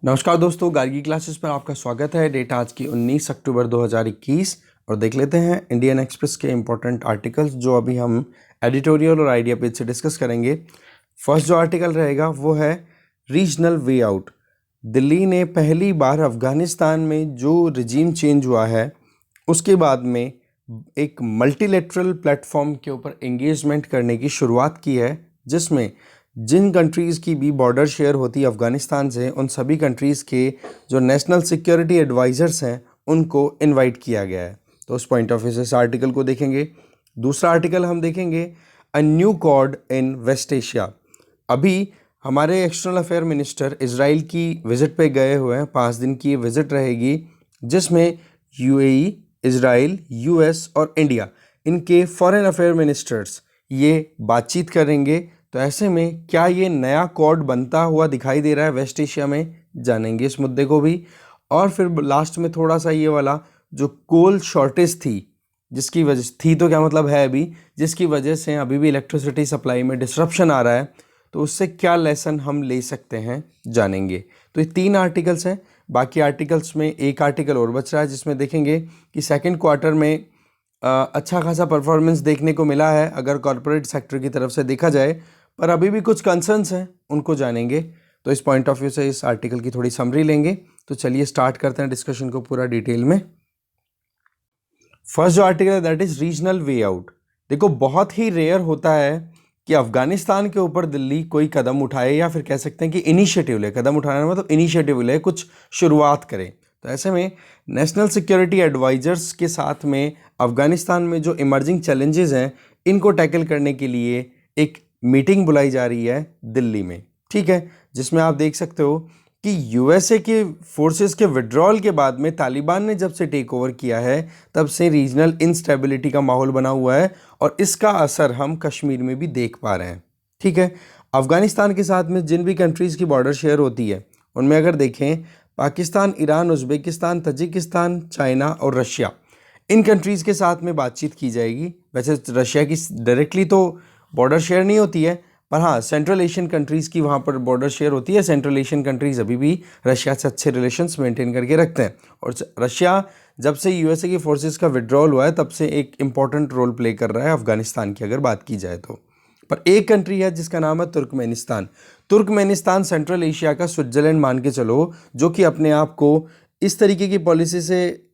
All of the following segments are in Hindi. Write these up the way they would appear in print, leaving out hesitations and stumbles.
नमस्कार दोस्तों, गार्गी क्लासेस पर आपका स्वागत है। डेट आज की 19 अक्टूबर 2021 और देख लेते हैं इंडियन एक्सप्रेस के इम्पोर्टेंट आर्टिकल्स जो अभी हम एडिटोरियल और आइडिया पेज से डिस्कस करेंगे। फर्स्ट जो आर्टिकल रहेगा वो है रीजनल वे आउट। दिल्ली ने पहली बार अफगानिस्तान में जो रिजीम चेंज हुआ है उसके बाद में एक मल्टीलेटरल प्लेटफॉर्म के ऊपर एंगेजमेंट करने की शुरुआत की है, जिसमें जिन कंट्रीज़ की भी बॉर्डर शेयर होती है अफ़गानिस्तान से, उन सभी कंट्रीज़ के जो नेशनल सिक्योरिटी एडवाइज़र्स हैं उनको इनवाइट किया गया है। तो उस पॉइंट ऑफ व्यू से इस आर्टिकल को देखेंगे। दूसरा आर्टिकल हम देखेंगे a new quad in West Asia. अभी हमारे एक्सटर्नल अफेयर मिनिस्टर इजराइल की विज़िट पे गए हुए हैं। 5 दिन की ये विज़िट रहेगी, जिसमें यूएई, इजराइल, यूएस और इंडिया, इनके फॉरेन अफेयर मिनिस्टर्स ये बातचीत करेंगे। तो ऐसे में क्या ये नया कॉड बनता हुआ दिखाई दे रहा है वेस्ट एशिया में, जानेंगे इस मुद्दे को भी। और फिर लास्ट में थोड़ा सा ये वाला जो कोल शॉर्टेज थी, जिसकी वजह थी तो क्या मतलब है अभी, जिसकी वजह से अभी भी इलेक्ट्रिसिटी सप्लाई में डिसरप्शन आ रहा है, तो उससे क्या लेसन हम ले सकते हैं, जानेंगे। तो ये 3 आर्टिकल्स हैं। बाकी आर्टिकल्स में एक आर्टिकल और बच रहा है, जिसमें देखेंगे कि सेकेंड क्वार्टर में अच्छा खासा परफॉर्मेंस देखने को मिला है अगर कॉरपोरेट सेक्टर की तरफ से देखा जाए, पर अभी भी कुछ कंसर्न्स हैं, उनको जानेंगे। तो इस पॉइंट ऑफ व्यू से इस आर्टिकल की थोड़ी समरी लेंगे। तो चलिए स्टार्ट करते हैं डिस्कशन को पूरा डिटेल में। फर्स्ट जो आर्टिकल है that is regional way out. देखो, बहुत ही रेयर होता है कि अफगानिस्तान के ऊपर दिल्ली कोई कदम उठाए, या फिर कह सकते हैं कि इनिशिएटिव ले। कदम उठाना मतलब इनिशिएटिव ले, कुछ शुरुआत करे। तो ऐसे में नेशनल सिक्योरिटी एडवाइजर्स के साथ में अफगानिस्तान में जो इमर्जिंग चैलेंजेस हैं, इनको टैकल करने के लिए एक मीटिंग बुलाई जा रही है दिल्ली में, ठीक है। जिसमें आप देख सकते हो कि यूएसए के फोर्सेस के विड्रॉल के बाद में तालिबान ने जब से टेक ओवर किया है, तब से रीजनल इंस्टेबिलिटी का माहौल बना हुआ है, और इसका असर हम कश्मीर में भी देख पा रहे हैं, ठीक है। अफगानिस्तान के साथ में जिन भी कंट्रीज़ की बॉर्डर शेयर होती है, उनमें अगर देखें, Pakistan, Iran, Uzbekistan, Tajikistan, China और रशिया, इन कंट्रीज़ के साथ में बातचीत की जाएगी। वैसे रशिया की डायरेक्टली तो बॉर्डर शेयर नहीं होती है, पर हाँ, सेंट्रल एशियन कंट्रीज़ की वहाँ पर बॉर्डर शेयर होती है। सेंट्रल एशियन कंट्रीज़ अभी भी रशिया से अच्छे रिलेशंस मेंटेन करके रखते हैं, और रशिया जब से यूएसए की फोर्सेस का विड्रॉल हुआ है, तब से एक इम्पॉर्टेंट रोल प्ले कर रहा है अफगानिस्तान की अगर बात की जाए तो। पर एक कंट्री है जिसका नाम है तुर्कमेनिस्तान। तुर्कमेनिस्तान सेंट्रल एशिया का स्विट्जरलैंड मान के चलो, जो कि अपने आप को इस तरीके की पॉलिसी से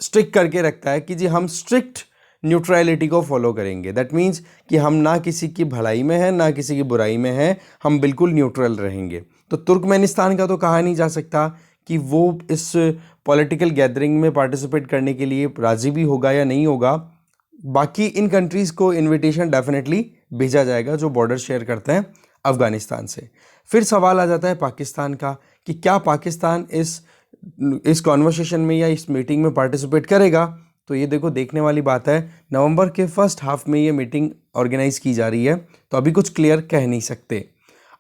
स्ट्रिक्ट करके रखता है कि जी हम स्ट्रिक्ट न्यूट्रलिटी को फॉलो करेंगे। दैट मीन्स कि हम ना किसी की भलाई में हैं ना किसी की बुराई में हैं, हम बिल्कुल न्यूट्रल रहेंगे। तो तुर्कमेनिस्तान का तो कहा नहीं जा सकता कि वो इस पॉलिटिकल गैदरिंग में पार्टिसिपेट करने के लिए राज़ी भी होगा या नहीं होगा। बाकी इन कंट्रीज़ को इनविटेशन डेफिनेटली भेजा जाएगा जो बॉर्डर शेयर करते हैं अफ़गानिस्तान से। फिर सवाल आ जाता है पाकिस्तान का कि क्या पाकिस्तान इस कॉन्वर्सेशन में या इस मीटिंग में पार्टिसिपेट करेगा। तो ये देखो, देखने वाली बात है। नवंबर के फर्स्ट हाफ में ये मीटिंग ऑर्गेनाइज की जा रही है, तो अभी कुछ क्लियर कह नहीं सकते।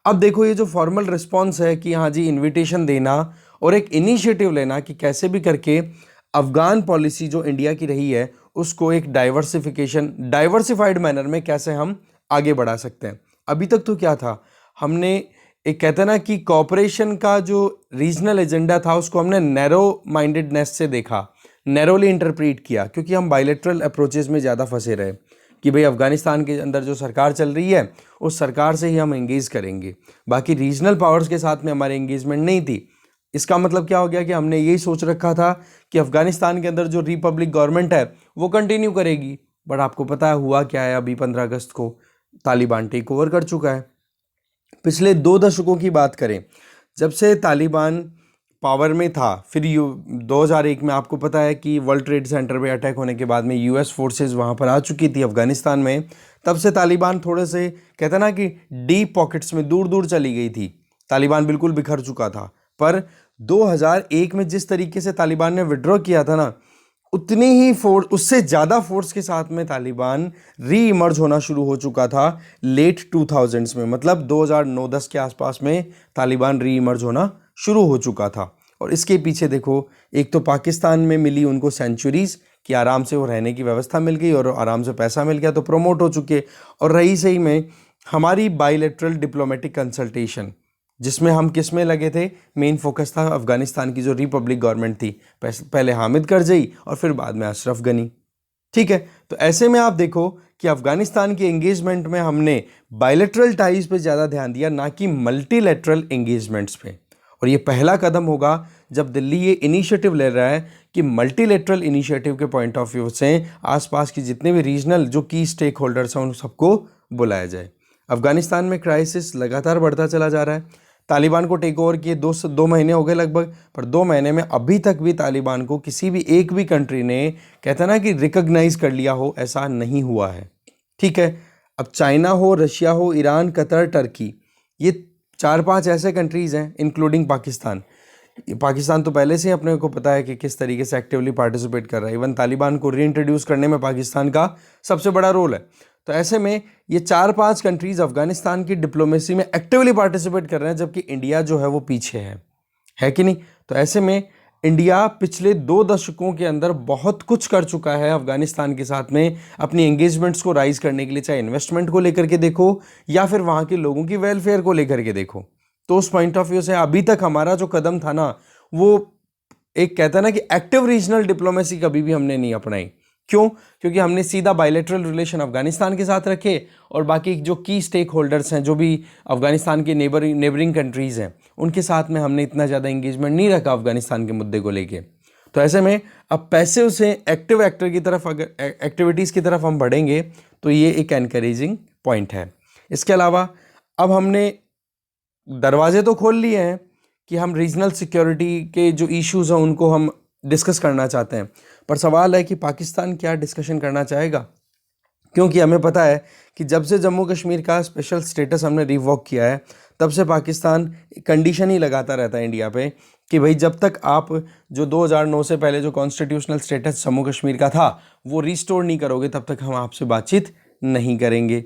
अब देखो, ये जो फॉर्मल रिस्पॉन्स है कि हाँ जी इनविटेशन देना और एक इनिशिएटिव लेना कि कैसे भी करके अफगान पॉलिसी जो इंडिया की रही है उसको एक डाइवर्सिफाइड मैनर में कैसे हम आगे बढ़ा सकते हैं। अभी तक तो क्या था, हमने एक कहते हैं ना कि कॉपरेशन का जो रीजनल एजेंडा था उसको हमने नैरो माइंडेडनेस से देखा, नैरोली इंटरप्रीट किया, क्योंकि हम बायलैटरल अप्रोचेस में ज़्यादा फंसे रहे कि भाई अफगानिस्तान के अंदर जो सरकार चल रही है उस सरकार से ही हम एंगेज करेंगे, बाकी रीजनल पावर्स के साथ में हमारी एंगेजमेंट नहीं थी। इसका मतलब क्या हो गया कि हमने यही सोच रखा था कि अफगानिस्तान के अंदर जो रिपब्लिक गवर्नमेंट है वो कंटिन्यू करेगी, बट आपको पता है हुआ क्या है। अभी 15 अगस्त को तालिबान टेक ओवर कर चुका है। पिछले 2 दशकों की बात करें, जब से तालिबान पावर में था, फिर 2001 में आपको पता है कि वर्ल्ड ट्रेड सेंटर पे अटैक होने के बाद में यूएस फोर्सेस वहाँ पर आ चुकी थी अफगानिस्तान में। तब से तालिबान थोड़े से कहते हैं ना कि डीप पॉकेट्स में दूर दूर चली गई थी, तालिबान बिल्कुल बिखर चुका था। पर 2001 में जिस तरीके से तालिबान ने विड्रॉ किया था ना, उतनी ही फोर्स, उससे ज़्यादा फोर्स के साथ में तालिबान री इमर्ज होना शुरू हो चुका था लेट 2000s में, मतलब 2009-10 के आसपास में तालिबान री इमर्ज होना शुरू हो चुका था। और इसके पीछे देखो, एक तो पाकिस्तान में मिली उनको सेंचुरीज़ कि आराम से वो रहने की व्यवस्था मिल गई और आराम से पैसा मिल गया तो प्रमोट हो चुके, और रही सही में हमारी बायलैटरल डिप्लोमेटिक कंसल्टेशन जिसमें हम किस में लगे थे, मेन फोकस था अफगानिस्तान की जो रिपब्लिक गवर्नमेंट थी, पहले हामिद करजई और फिर बाद में अशरफ गनी। ठीक है, तो ऐसे में आप देखो कि अफगानिस्तान की एंगेजमेंट में हमने बायलैटरल टाइज पे ज़्यादा ध्यान दिया, ना कि मल्टीलैटरल एंगेजमेंट्स पे। और ये पहला कदम होगा जब दिल्ली ये इनिशिएटिव ले रहा है कि मल्टीलैटरल इनिशिएटिव के पॉइंट ऑफ व्यू से आसपास की जितने भी रीजनल जो की स्टेक होल्डर्स हैं उन सबको बुलाया जाए। अफगानिस्तान में क्राइसिस लगातार बढ़ता चला जा रहा है। तालिबान को टेक ओवर किए दो महीने हो गए लगभग, पर 2 महीने में अभी तक भी तालिबान को किसी भी एक भी कंट्री ने, कहता ना कि रिकॉग्नाइज कर लिया हो, ऐसा नहीं हुआ है। ठीक है, अब चाइना हो, रशिया हो, ईरान, कतर, टर्की, ये 4-5 ऐसे कंट्रीज़ हैं इंक्लूडिंग पाकिस्तान। पाकिस्तान तो पहले से ही अपने को पता है कि किस तरीके से एक्टिवली पार्टिसिपेट कर रहा है। इवन तालिबान को रीइंट्रोड्यूस करने में पाकिस्तान का सबसे बड़ा रोल है। तो ऐसे में ये 4-5 कंट्रीज़ अफगानिस्तान की डिप्लोमेसी में एक्टिवली पार्टिसिपेट कर रहे हैं, जबकि इंडिया जो है वो पीछे है कि नहीं। तो ऐसे में इंडिया पिछले 2 दशकों के अंदर बहुत कुछ कर चुका है अफगानिस्तान के साथ में अपनी एंगेजमेंट्स को राइज करने के लिए, चाहे इन्वेस्टमेंट को लेकर के देखो या फिर वहाँ के लोगों की वेलफेयर को लेकर के देखो। तो उस पॉइंट ऑफ व्यू से अभी तक हमारा जो कदम था ना, वो एक कहता है ना कि एक्टिव रीजनल डिप्लोमेसी कभी भी हमने नहीं अपनाई। क्यों? क्योंकि हमने सीधा बायलैटरल रिलेशन अफगानिस्तान के साथ रखे और बाकी जो की स्टेक होल्डर्स हैं, जो भी अफगानिस्तान के नेबरिंग कंट्रीज़ हैं, उनके साथ में हमने इतना ज़्यादा इंगेजमेंट नहीं रखा अफगानिस्तान के मुद्दे को लेके। तो ऐसे में अब पैसिव से एक्टिव एक्टर की तरफ, अगर एक्टिविटीज़ की तरफ हम बढ़ेंगे तो ये एक एनकरेजिंग पॉइंट है। इसके अलावा अब हमने दरवाजे तो खोल लिए हैं कि हम रीजनल सिक्योरिटी के जो इश्यूज़ हैं उनको हम डिस्कस करना चाहते हैं, पर सवाल है कि पाकिस्तान क्या डिस्कशन करना चाहेगा। क्योंकि हमें पता है कि जब से जम्मू कश्मीर का स्पेशल स्टेटस हमने रिवॉक किया है, तब से पाकिस्तान कंडीशन ही लगाता रहता है इंडिया पे कि भाई जब तक आप जो 2009 से पहले जो कॉन्स्टिट्यूशनल स्टेटस जम्मू कश्मीर का था वो रिस्टोर नहीं करोगे, तब तक हम आपसे बातचीत नहीं करेंगे।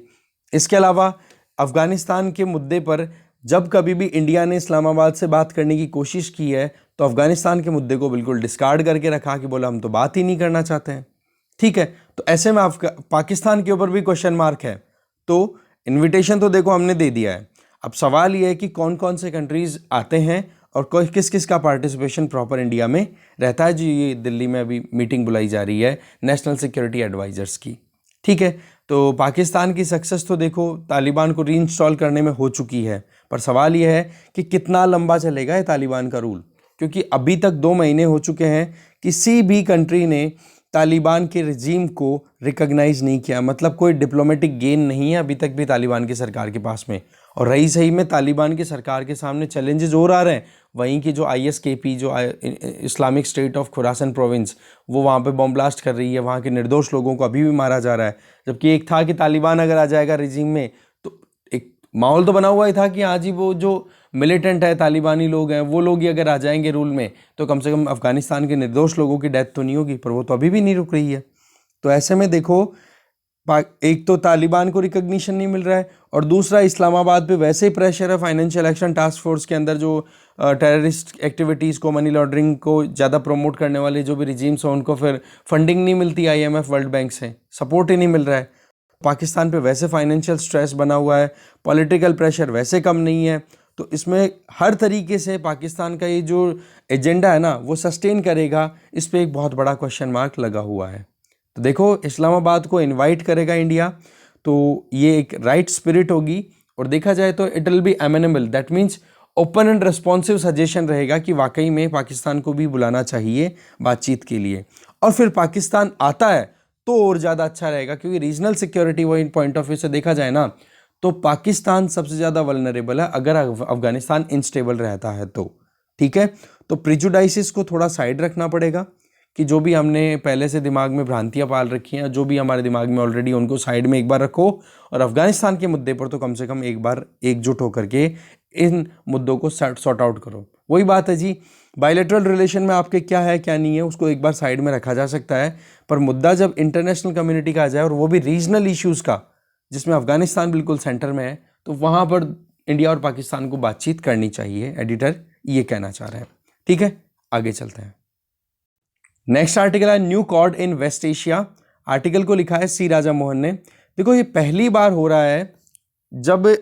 इसके अलावा अफगानिस्तान के मुद्दे पर जब कभी भी इंडिया ने इस्लामाबाद से बात करने की कोशिश की है, तो अफगानिस्तान के मुद्दे को बिल्कुल डिस्कार्ड करके रखा कि बोला हम तो बात ही नहीं करना चाहते हैं। ठीक है, तो ऐसे में पाकिस्तान के ऊपर भी क्वेश्चन मार्क है। तो इनविटेशन तो देखो हमने दे दिया है, अब सवाल ये है कि कौन कौन से कंट्रीज़ आते हैं और किस किस का पार्टिसिपेशन प्रॉपर इंडिया में रहता है। जी, ये दिल्ली में अभी मीटिंग बुलाई जा रही है नेशनल सिक्योरिटी एडवाइजर्स की। ठीक है, तो पाकिस्तान की सक्सेस तो देखो तालिबान को रीइंस्टॉल करने में हो चुकी है, पर सवाल यह है कि कितना लंबा चलेगा ये तालिबान का रूल। क्योंकि अभी तक 2 महीने हो चुके हैं, किसी भी कंट्री ने तालिबान के रिजीम को रिकॉग्नाइज नहीं किया, मतलब कोई डिप्लोमेटिक गेन नहीं है अभी तक भी तालिबान की सरकार के पास में। और रही सही में तालिबान की सरकार के सामने चैलेंजेस और आ रहे हैं, वहीं की जो ISKP जो Islamic state of Khurasan province, वो वहाँ पे बॉम्ब ब्लास्ट कर रही है, वहाँ के निर्दोष लोगों को अभी भी मारा जा रहा है। जबकि एक था कि तालिबान अगर आ जाएगा रिजीम में, तो एक माहौल तो बना हुआ ही था कि हाँ जी वो जो मिलिटेंट है तालिबानी लोग हैं वो लोग ही अगर आ जाएंगे रूल में तो कम से कम अफगानिस्तान के निर्दोष लोगों की डेथ तो नहीं होगी, पर वो तो अभी भी नहीं रुक रही है। तो ऐसे में देखो, एक तो तालिबान को रिकग्निशन नहीं मिल रहा है और दूसरा इस्लामाबाद पे वैसे ही प्रेशर है फाइनेंशियल एक्शन टास्क फोर्स के अंदर, जो टेररिस्ट एक्टिविटीज़ को, मनी लॉन्ड्रिंग को ज़्यादा प्रमोट करने वाले जो भी रिजीम्स हैं उनको फिर फंडिंग नहीं मिलती IMF वर्ल्ड बैंक से, सपोर्ट ही नहीं मिल रहा है। पाकिस्तान पे वैसे फाइनेंशियल स्ट्रेस बना हुआ है, पॉलिटिकल प्रेशर वैसे कम नहीं है। तो इसमें हर तरीके से पाकिस्तान का ये जो एजेंडा है ना वो सस्टेन करेगा, इस पर एक बहुत बड़ा क्वेश्चन मार्क लगा हुआ है। तो देखो, इस्लामाबाद को इनवाइट करेगा इंडिया तो ये एक राइट स्पिरिट होगी, और देखा जाए तो it will be एमेनेबल, that means open and responsive suggestion रहेगा कि वाकई में पाकिस्तान को भी बुलाना चाहिए बातचीत के लिए। और फिर पाकिस्तान आता है तो और ज़्यादा अच्छा रहेगा, क्योंकि रीजनल सिक्योरिटी वो इन पॉइंट ऑफ व्यू से देखा जाए ना तो पाकिस्तान सबसे ज़्यादा वल्नरेबल है अगर अफगानिस्तान इनस्टेबल रहता है तो। ठीक है, तो प्रिजुडाइसिस को थोड़ा साइड रखना पड़ेगा कि जो भी हमने पहले से दिमाग में भ्रांतियां पाल रखी हैं, जो भी हमारे दिमाग में ऑलरेडी, उनको साइड में एक बार रखो और अफगानिस्तान के मुद्दे पर तो कम से कम एक बार एकजुट होकर के इन मुद्दों को सॉर्ट आउट करो। वही बात है जी, बायलैटरल रिलेशन में आपके क्या है क्या नहीं है उसको एक बार साइड में रखा जा सकता है, पर मुद्दा जब इंटरनेशनल कम्युनिटी का आ जाए और वो भी रीजनल इश्यूज़ का, जिसमें अफगानिस्तान बिल्कुल सेंटर में है, तो वहाँ पर इंडिया और पाकिस्तान को बातचीत करनी चाहिए। एडिटर ये कहना चाह रहे हैं। ठीक है, आगे चलते हैं। नेक्स्ट आर्टिकल है new quad in West Asia. Article को लिखा है C राजा मोहन ने। देखो, ये पहली बार हो रहा है जब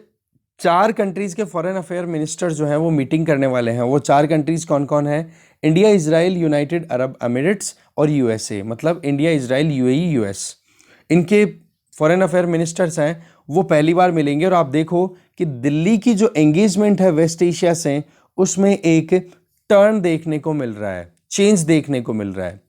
4 कंट्रीज़ के फॉरेन अफेयर मिनिस्टर जो हैं वो मीटिंग करने वाले हैं। वो 4 कंट्रीज़ कौन कौन है? India, Israel, United Arab Emirates और यूएसए, मतलब इंडिया, इजराइल, यूएई, यूएस। इनके फॉरेन अफेयर मिनिस्टर्स हैं, वो पहली बार मिलेंगे। और आप देखो कि दिल्ली की जो एंगेजमेंट है वेस्ट एशिया से, उसमें एक टर्न देखने को मिल रहा है, चेंज देखने को मिल रहा है।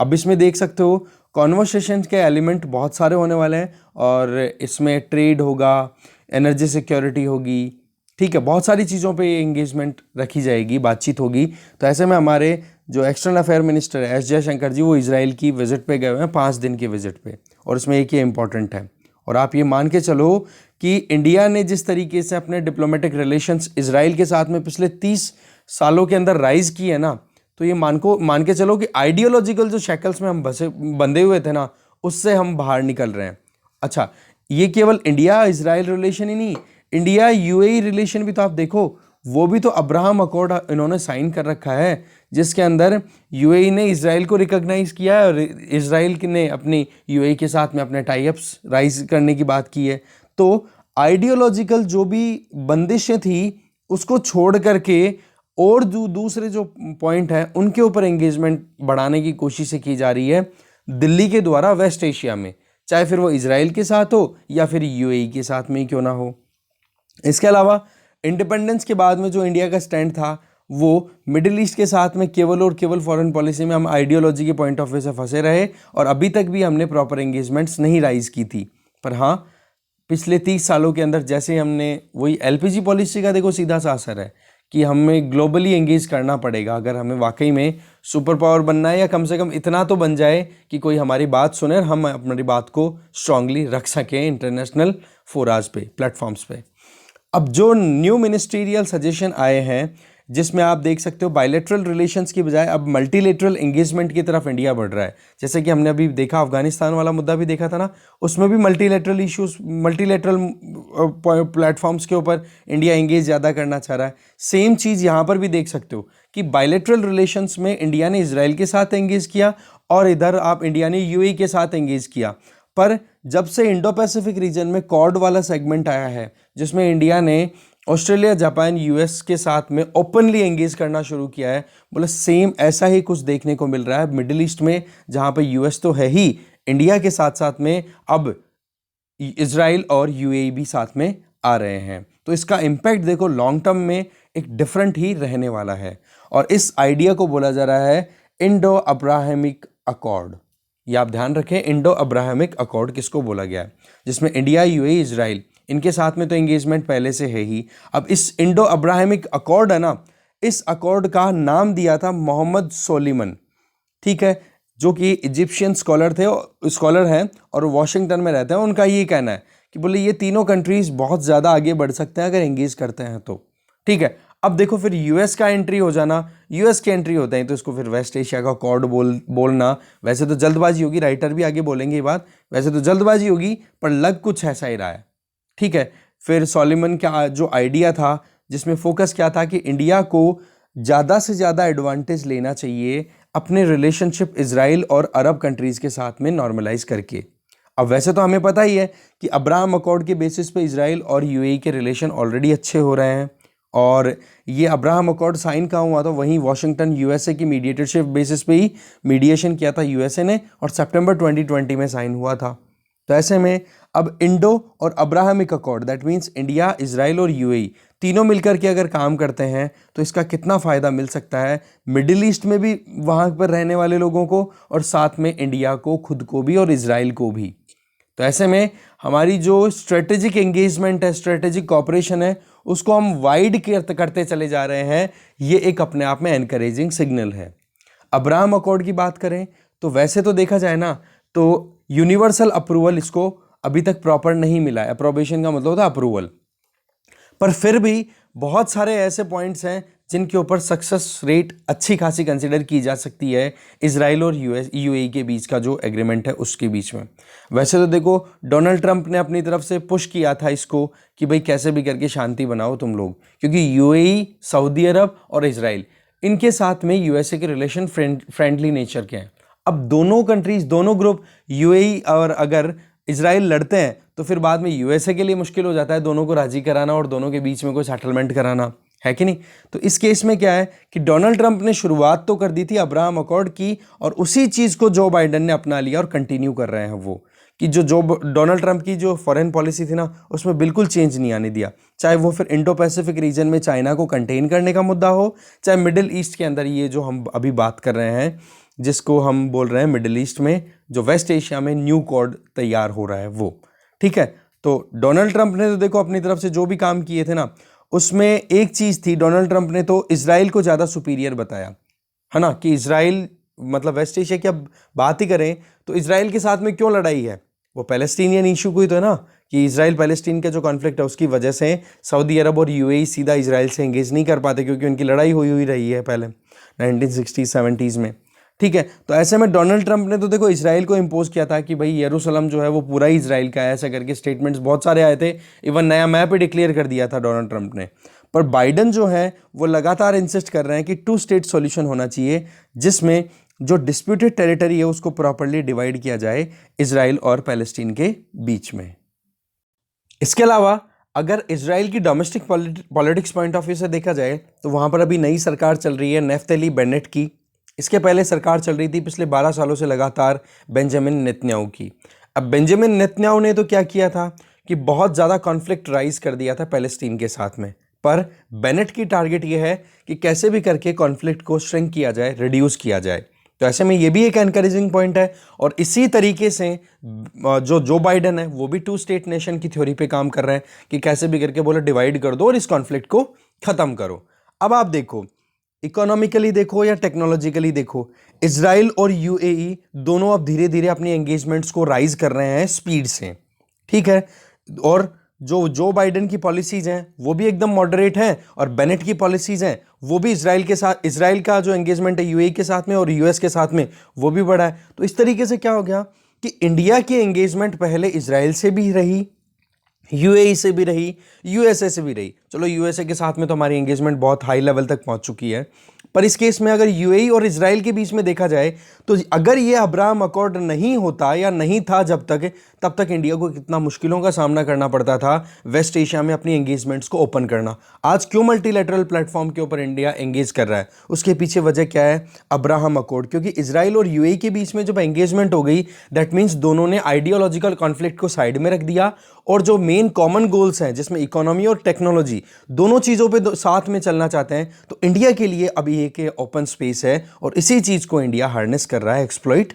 अब इसमें देख सकते हो कॉन्वर्सेशन के एलिमेंट बहुत सारे होने वाले हैं, और इसमें ट्रेड होगा, एनर्जी सिक्योरिटी होगी, ठीक है, बहुत सारी चीज़ों पे एंगेजमेंट रखी जाएगी, बातचीत होगी। तो ऐसे में हमारे जो एक्सटर्नल अफेयर मिनिस्टर है एस जयशंकर जी, वो इजराइल की विजिट पे गए हुए हैं, 5 दिन की विजिट पे, और इसमें एक ये इंपॉर्टेंट है। और आप ये मान के चलो कि इंडिया ने जिस तरीके से अपने डिप्लोमेटिक रिलेशंस इजराइल के साथ में पिछले 30 सालों के अंदर राइज की है ना, तो ये मान के चलो कि आइडियोलॉजिकल जो शैकल्स में हम बंधे हुए थे ना, उससे हम बाहर निकल रहे हैं। अच्छा, ये केवल इंडिया इजराइल रिलेशन ही नहीं, इंडिया यूएई रिलेशन भी तो आप देखो, वो भी तो अब्राहम अकॉर्ड इन्होंने साइन कर रखा है, जिसके अंदर यूएई ने इजराइल को रिकॉग्नाइज किया है और इजराइल ने अपनी यूएई के साथ में अपने टाई अप्स राइज करने की बात की है। तो आइडियोलॉजिकल जो भी बंदिशें थी उसको छोड़ करके और दूसरे जो पॉइंट हैं उनके ऊपर एंगेजमेंट बढ़ाने की कोशिशें की जा रही है दिल्ली के द्वारा वेस्ट एशिया में, चाहे फिर वो इजराइल के साथ हो या फिर यूएई के साथ में ही क्यों ना हो। इसके अलावा इंडिपेंडेंस के बाद में जो इंडिया का स्टैंड था, वो मिडिल ईस्ट के साथ में केवल और केवल फॉरेन पॉलिसी में हम आइडियोलॉजी के पॉइंट ऑफ व्यू से फंसे रहे, और अभी तक भी हमने प्रॉपर एंगेजमेंट्स नहीं राइज की थी। पर हाँ, पिछले 30 सालों के अंदर जैसे हमने वही एलपीजी पॉलिसी का देखो सीधा सा असर है कि हमें ग्लोबली एंगेज करना पड़ेगा अगर हमें वाकई में सुपर पावर बनना है, या कम से कम इतना तो बन जाए कि कोई हमारी बात सुने और हम अपनी बात को स्ट्रांगली रख सकें इंटरनेशनल फोराज पे, प्लेटफॉर्म्स पे। अब जो न्यू मिनिस्ट्रियल सजेशन आए हैं, जिसमें आप देख सकते हो बायलैटरल रिलेशंस की बजाय अब मल्टीलेटरल एंगेजमेंट की तरफ इंडिया बढ़ रहा है। जैसे कि हमने अभी देखा, अफगानिस्तान वाला मुद्दा भी देखा था ना, उसमें भी मल्टीलेटरल इश्यूज, मल्टीलेटरल प्लेटफॉर्म्स के ऊपर इंडिया एंगेज ज़्यादा करना चाह रहा है। सेम चीज़ यहाँ पर भी देख सकते हो कि बायलैटरल रिलेशंस में इंडिया ने इसराइल के साथ एंगेज किया, और इधर आप इंडिया ने यूएई के साथ एंगेज किया। पर जब से इंडो पैसिफिक रीजन में क्वाड वाला सेगमेंट आया है, जिसमें इंडिया ने ऑस्ट्रेलिया, जापान, यूएस के साथ में ओपनली एंगेज करना शुरू किया है, बोले सेम ऐसा ही कुछ देखने को मिल रहा है मिडिल ईस्ट में, जहां पे यूएस तो है ही, इंडिया के साथ साथ में अब इजराइल और यूएई भी साथ में आ रहे हैं। तो इसका इम्पैक्ट देखो लॉन्ग टर्म में एक डिफरेंट ही रहने वाला है, और इस आइडिया को बोला जा रहा है इंडो अब्राहमिक अकॉर्ड। ये आप ध्यान रखें, इंडो अब्राहमिक अकॉर्ड किसको बोला गया है, जिसमें इंडिया, यूएई, इजराइल, इनके साथ में तो एंगेजमेंट पहले से है ही। अब इस इंडो अब्राहमिक अकॉर्ड है ना, इस अकॉर्ड का नाम दिया था मोहम्मद सोलिमन, ठीक है, जो कि इजिप्शियन स्कॉलर हैं और वॉशिंगटन में रहते हैं। उनका ये कहना है कि बोले ये तीनों कंट्रीज बहुत ज़्यादा आगे बढ़ सकते हैं अगर एंगेज करते हैं तो, ठीक है। अब देखो फिर यूएस का एंट्री हो जाना, यूएस की एंट्री होता है तो इसको फिर वेस्ट एशिया का कॉर्ड बोलना, वैसे तो जल्दबाजी होगी, राइटर भी आगे बोलेंगे ये बात, वैसे तो जल्दबाजी होगी पर लग कुछ ऐसा ही रहा है, ठीक है। फिर सोलिमन का जो आइडिया था, जिसमें फोकस क्या था कि इंडिया को ज़्यादा से ज़्यादा एडवांटेज लेना चाहिए अपने रिलेशनशिप इजराइल और अरब कंट्रीज़ के साथ में नॉर्मलाइज करके। अब वैसे तो हमें पता ही है कि अब्राहम अकॉर्ड के बेसिस पे इजराइल और यूएई के रिलेशन ऑलरेडी अच्छे हो रहे हैं, और ये अब्राहम अकॉर्ड साइन कहाँ हुआ था, वहीं वॉशिंगटन यूएसए की मीडिएटरशिप बेसिस पे ही मीडिएशन किया था यूएसए ने, और सितंबर 2020 में साइन हुआ था। तो ऐसे में अब इंडो और Abrahamic accord, that means India, Israel और यूएई तीनों मिलकर के अगर काम करते हैं तो इसका कितना फ़ायदा मिल सकता है मिडिल ईस्ट में भी वहाँ पर रहने वाले लोगों को, और साथ में इंडिया को खुद को भी और इजराइल को भी। तो ऐसे में हमारी जो स्ट्रेटेजिक एंगेजमेंट है, स्ट्रेटेजिक कॉपरेशन है, उसको हम वाइड करते चले जा रहे हैं। ये एक अपने आप में एनकरेजिंग सिग्नल है। अब्राहम अकॉर्ड की बात करें तो वैसे तो देखा जाए ना तो यूनिवर्सल अप्रूवल इसको अभी तक प्रॉपर नहीं मिला है। अप्रोबेशन का मतलब होता है अप्रूवल, पर फिर भी बहुत सारे ऐसे पॉइंट्स हैं जिनके ऊपर सक्सेस रेट अच्छी खासी कंसिडर की जा सकती है इजराइल और यूएई के बीच का जो एग्रीमेंट है उसके बीच में। वैसे तो देखो डोनाल्ड ट्रंप ने अपनी तरफ से पुश किया था इसको कि भाई कैसे भी करके शांति बनाओ तुम लोग, क्योंकि यूएई, सऊदी अरब और इजराइल, इनके साथ में यूएसए के रिलेशन फ्रेंडली नेचर के हैं। अब दोनों कंट्रीज, दोनों ग्रुप, यूएई और अगर इजराइल लड़ते हैं तो फिर बाद में यूएसए के लिए मुश्किल हो जाता है दोनों को राजी कराना और दोनों के बीच में कोई सेटलमेंट कराना, है कि नहीं। तो इस केस में क्या है कि डोनाल्ड ट्रंप ने शुरुआत तो कर दी थी अब्राहम अकॉर्ड की, और उसी चीज़ को जो बाइडन ने अपना लिया और कंटिन्यू कर रहे हैं वो, कि जो डोनाल्ड ट्रंप की जो फॉरेन पॉलिसी थी ना उसमें बिल्कुल चेंज नहीं आने दिया, चाहे वो फिर इंडो पैसिफिक रीजन में चाइना को कंटेन करने का मुद्दा हो, चाहे मिडिल ईस्ट के अंदर ये जो हम अभी बात कर रहे हैं जिसको हम बोल रहे हैं मिडिल ईस्ट में जो वेस्ट एशिया में न्यू कॉड तैयार हो रहा है वो, ठीक है। तो डोनाल्ड ट्रंप ने तो देखो अपनी तरफ से जो भी काम किए थे ना, उसमें एक चीज़ थी, डोनाल्ड ट्रंप ने तो इजराइल को ज़्यादा सुपीरियर बताया, है ना, कि इजराइल मतलब वेस्ट एशिया की अब बात ही करें तो इजराइल के साथ में क्यों लड़ाई है, वो पैलेस्टीनियन इशू को ही तो है ना, कि इजराइल पैलेस्टीन का जो कॉन्फ्लिक्ट है उसकी वजह से सऊदी अरब और यूएई सीधा इजराइल से एंगेज नहीं कर पाते क्योंकि उनकी लड़ाई हुई हुई रही है पहले 1960s-70s में, ठीक है। तो ऐसे में डोनाल्ड ट्रंप ने तो देखो इजराइल को इम्पोज किया था कि भाई यरूशलेम जो है वो पूरा ही इजराइल का है, ऐसा करके स्टेटमेंट्स बहुत सारे आए थे, इवन नया मैप ही डिक्लेयर कर दिया था डोनाल्ड ट्रंप ने। पर बाइडन जो है वो लगातार इंसिस्ट कर रहे हैं कि 2 स्टेट सॉल्यूशन होना चाहिए, जिसमें जो डिस्प्यूटेड टेरिटरी है उसको प्रॉपर्ली डिवाइड किया जाए इजराइल और पैलेस्टीन के बीच में। इसके अलावा अगर इजराइल की domestic politics point of view से देखा जाए तो वहां पर अभी नई सरकार चल रही है नेफ्तली बेनेट की। इसके पहले सरकार चल रही थी पिछले 12 सालों से लगातार बेंजामिन नेतन्याहू की। अब बेंजामिन नेतन्याहू ने तो क्या किया था कि बहुत ज़्यादा कॉन्फ्लिक्ट राइज कर दिया था पैलेस्टीन के साथ में, पर बेनेट की टारगेट ये है कि कैसे भी करके कॉन्फ्लिक्ट को श्रिंक किया जाए, रिड्यूस किया जाए। तो ऐसे में ये भी एक एनकरेजिंग पॉइंट है, और इसी तरीके से जो बाइडन है वो भी 2 स्टेट नेशन की थ्योरी पे काम कर रहे हैं कि कैसे भी करके बोले डिवाइड कर दो और इस कॉन्फ्लिक्ट को खत्म करो। अब आप देखो इकोनॉमिकली देखो या टेक्नोलॉजिकली देखो, इजराइल और यूएई दोनों अब धीरे धीरे अपनी एंगेजमेंट्स को राइज कर रहे हैं स्पीड से, ठीक है। और जो बाइडन की पॉलिसीज हैं वो भी एकदम मॉडरेट हैं, और बेनेट की पॉलिसीज हैं वो भी इजराइल के साथ, इजराइल का जो एंगेजमेंट है यूएई के साथ में और यूएस के साथ में वो भी बढ़ा है। तो इस तरीके से क्या हो गया कि इंडिया की एंगेजमेंट पहले इजराइल से भी रही, यूएई से भी रही, यूएसए से भी रही। चलो यूएसए के साथ में तो हमारी एंगेजमेंट बहुत हाई लेवल तक पहुंच चुकी है, पर इस केस में अगर यूएई और इजराइल के बीच में देखा जाए तो अगर ये अब्राहम अकॉर्ड नहीं होता या नहीं था जब तक, तब तक इंडिया को कितना मुश्किलों का सामना करना पड़ता था वेस्ट एशिया में अपनी एंगेजमेंट्स को ओपन करना। आज क्यों मल्टीलैटरल प्लेटफॉर्म के ऊपर इंडिया एंगेज कर रहा है, उसके पीछे वजह क्या है, अब्राहम अकॉर्ड। क्योंकि इजराइल और यूएई के बीच में जब एंगेजमेंट हो गई, दैट मीन्स दोनों ने आइडियोलॉजिकल कॉन्फ्लिक्ट को साइड में रख दिया, और जो मेन कॉमन गोल्स हैं जिसमें इकोनॉमी और टेक्नोलॉजी दोनों चीज़ों पे साथ में चलना चाहते हैं, तो इंडिया के लिए अभी एक ओपन स्पेस है, और इसी चीज़ को इंडिया हार्नेस कर रहा है, एक्सप्लॉइट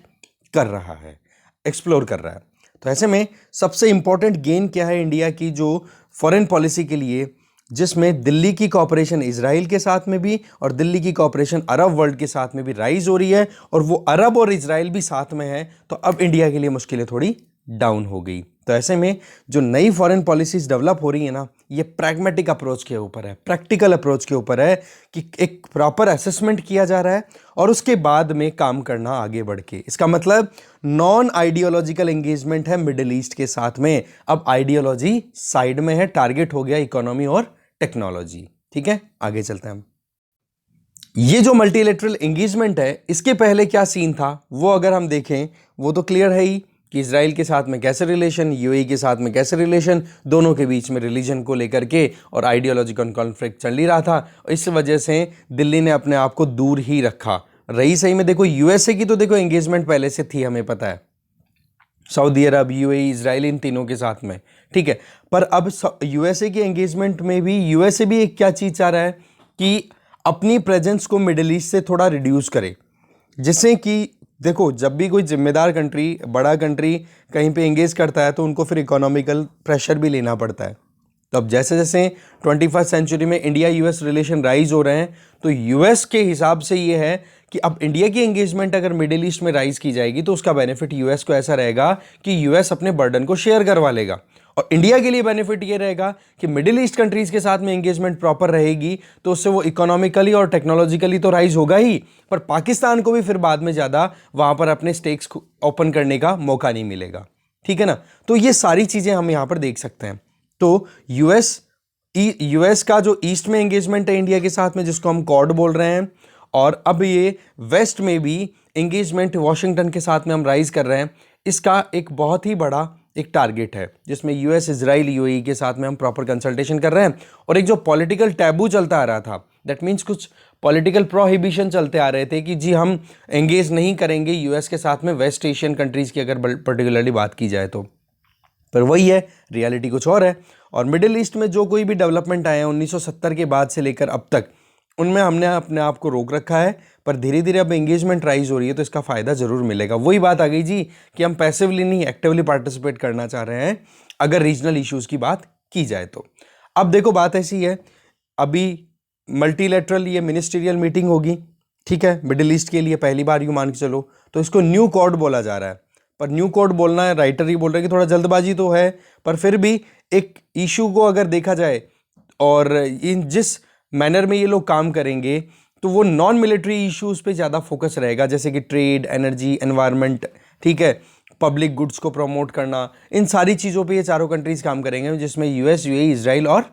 कर रहा है, एक्सप्लोर कर रहा है। तो ऐसे में सबसे इंपॉर्टेंट गेन क्या है इंडिया की जो फॉरेन पॉलिसी के लिए, जिसमें दिल्ली की कॉपरेशन इजराइल के साथ में भी और दिल्ली की कॉपरेशन अरब वर्ल्ड के साथ में भी राइज हो रही है, और वो अरब और इजराइल भी साथ में है, तो अब इंडिया के लिए मुश्किलें थोड़ी डाउन हो गई। तो ऐसे में जो नई फॉरेन पॉलिसीज डेवलप हो रही है ना, ये प्रैग्मेटिक अप्रोच के ऊपर है, प्रैक्टिकल अप्रोच के ऊपर है, कि एक प्रॉपर असेसमेंट किया जा रहा है और उसके बाद में काम करना आगे बढ़ के। इसका मतलब नॉन आइडियोलॉजिकल एंगेजमेंट है मिडिल ईस्ट के साथ में, अब आइडियोलॉजी साइड में है, टारगेट हो गया इकोनॉमी और टेक्नोलॉजी, ठीक है। आगे चलते हैं हम। ये जो मल्टीलेटरल एंगेजमेंट है, इसके पहले क्या सीन था वो अगर हम देखें वो तो क्लियर है ही, कि इजराइल के साथ में कैसे रिलेशन, यूएई के साथ में कैसे रिलेशन, दोनों के बीच में रिलीजन को लेकर के और आइडियोलॉजिकल कॉन्फ्लिक्ट चल ही रहा था। इस वजह से दिल्ली ने अपने आप को दूर ही रखा। रही सही में देखो यूएसए की तो देखो एंगेजमेंट पहले से थी, हमें पता है, सऊदी अरब, यूएई, इजराइल, इन तीनों के साथ में, ठीक है। पर अब यूएसए की एंगेजमेंट में भी यूएसए भी एक क्या चीज़ चाह रहा है कि अपनी प्रेजेंस को मिडिल ईस्ट से थोड़ा रिड्यूस करे, जिससे कि देखो जब भी कोई जिम्मेदार कंट्री, बड़ा कंट्री कहीं पे एंगेज करता है तो उनको फिर इकोनॉमिकल प्रेशर भी लेना पड़ता है। तो अब जैसे जैसे 21st सेंचुरी में इंडिया यूएस रिलेशन राइज हो रहे हैं, तो यूएस के हिसाब से ये है कि अब इंडिया की एंगेजमेंट अगर मिडिल ईस्ट में राइज की जाएगी तो उसका बेनिफिट यूएस को ऐसा रहेगा कि यूएस अपने बर्डन को शेयर करवा लेगा, और इंडिया के लिए बेनिफिट ये रहेगा कि मिडिल ईस्ट कंट्रीज के साथ में एंगेजमेंट प्रॉपर रहेगी, तो उससे वो इकोनॉमिकली और टेक्नोलॉजिकली तो राइज होगा ही, पर पाकिस्तान को भी फिर बाद में ज़्यादा वहाँ पर अपने स्टेक्स ओपन करने का मौका नहीं मिलेगा, ठीक है ना। तो ये सारी चीज़ें हम यहाँ पर देख सकते हैं। तो यूएस का जो ईस्ट में एंगेजमेंट है इंडिया के साथ में, जिसको हम क्वाड बोल रहे हैं, और अब ये वेस्ट में भी एंगेजमेंट वाशिंगटन के साथ में हम राइज कर रहे हैं, इसका एक बहुत ही बड़ा एक टारगेट है जिसमें यूएस, इजराइल, यूएई के साथ में हम प्रॉपर कंसल्टेशन कर रहे हैं। और एक जो पॉलिटिकल टैबू चलता आ रहा था, दैट मीन्स कुछ पॉलिटिकल प्रोहिबिशन चलते आ रहे थे कि जी हम एंगेज नहीं करेंगे यूएस के साथ में, वेस्ट एशियन कंट्रीज़ की अगर पर्टिकुलरली बात की जाए तो। पर वही है, रियलिटी कुछ और है। और मिडिल ईस्ट में जो कोई भी डेवलपमेंट आए हैं 1970 के बाद से लेकर अब तक, उनमें हमने अपने आप को रोक रखा है। पर धीरे धीरे अब एंगेजमेंट राइज हो रही है तो इसका फ़ायदा ज़रूर मिलेगा। वही बात आ गई जी कि हम पैसिवली नहीं, एक्टिवली पार्टिसिपेट करना चाह रहे हैं अगर रीजनल इश्यूज़ की बात की जाए तो। अब देखो बात ऐसी है, अभी मल्टीलेटरल ये मिनिस्ट्रियल मीटिंग होगी, ठीक है, मिडिल ईस्ट के लिए पहली बार यूँ मान के चलो, तो इसको न्यू कॉड बोला जा रहा है। पर न्यू कोड बोलना है, राइटर ही बोल रहे हैं कि थोड़ा जल्दबाजी तो है, पर फिर भी एक इशू को अगर देखा जाए और इन जिस मैनर में ये लोग काम करेंगे तो वो नॉन मिलिट्री इश्यूज पे ज़्यादा फोकस रहेगा, जैसे कि ट्रेड, एनर्जी, एनवायरनमेंट, ठीक है, पब्लिक गुड्स को प्रमोट करना, इन सारी चीज़ों पे ये चारों कंट्रीज काम करेंगे, जिसमें यूएस, यूएई, इजराइल और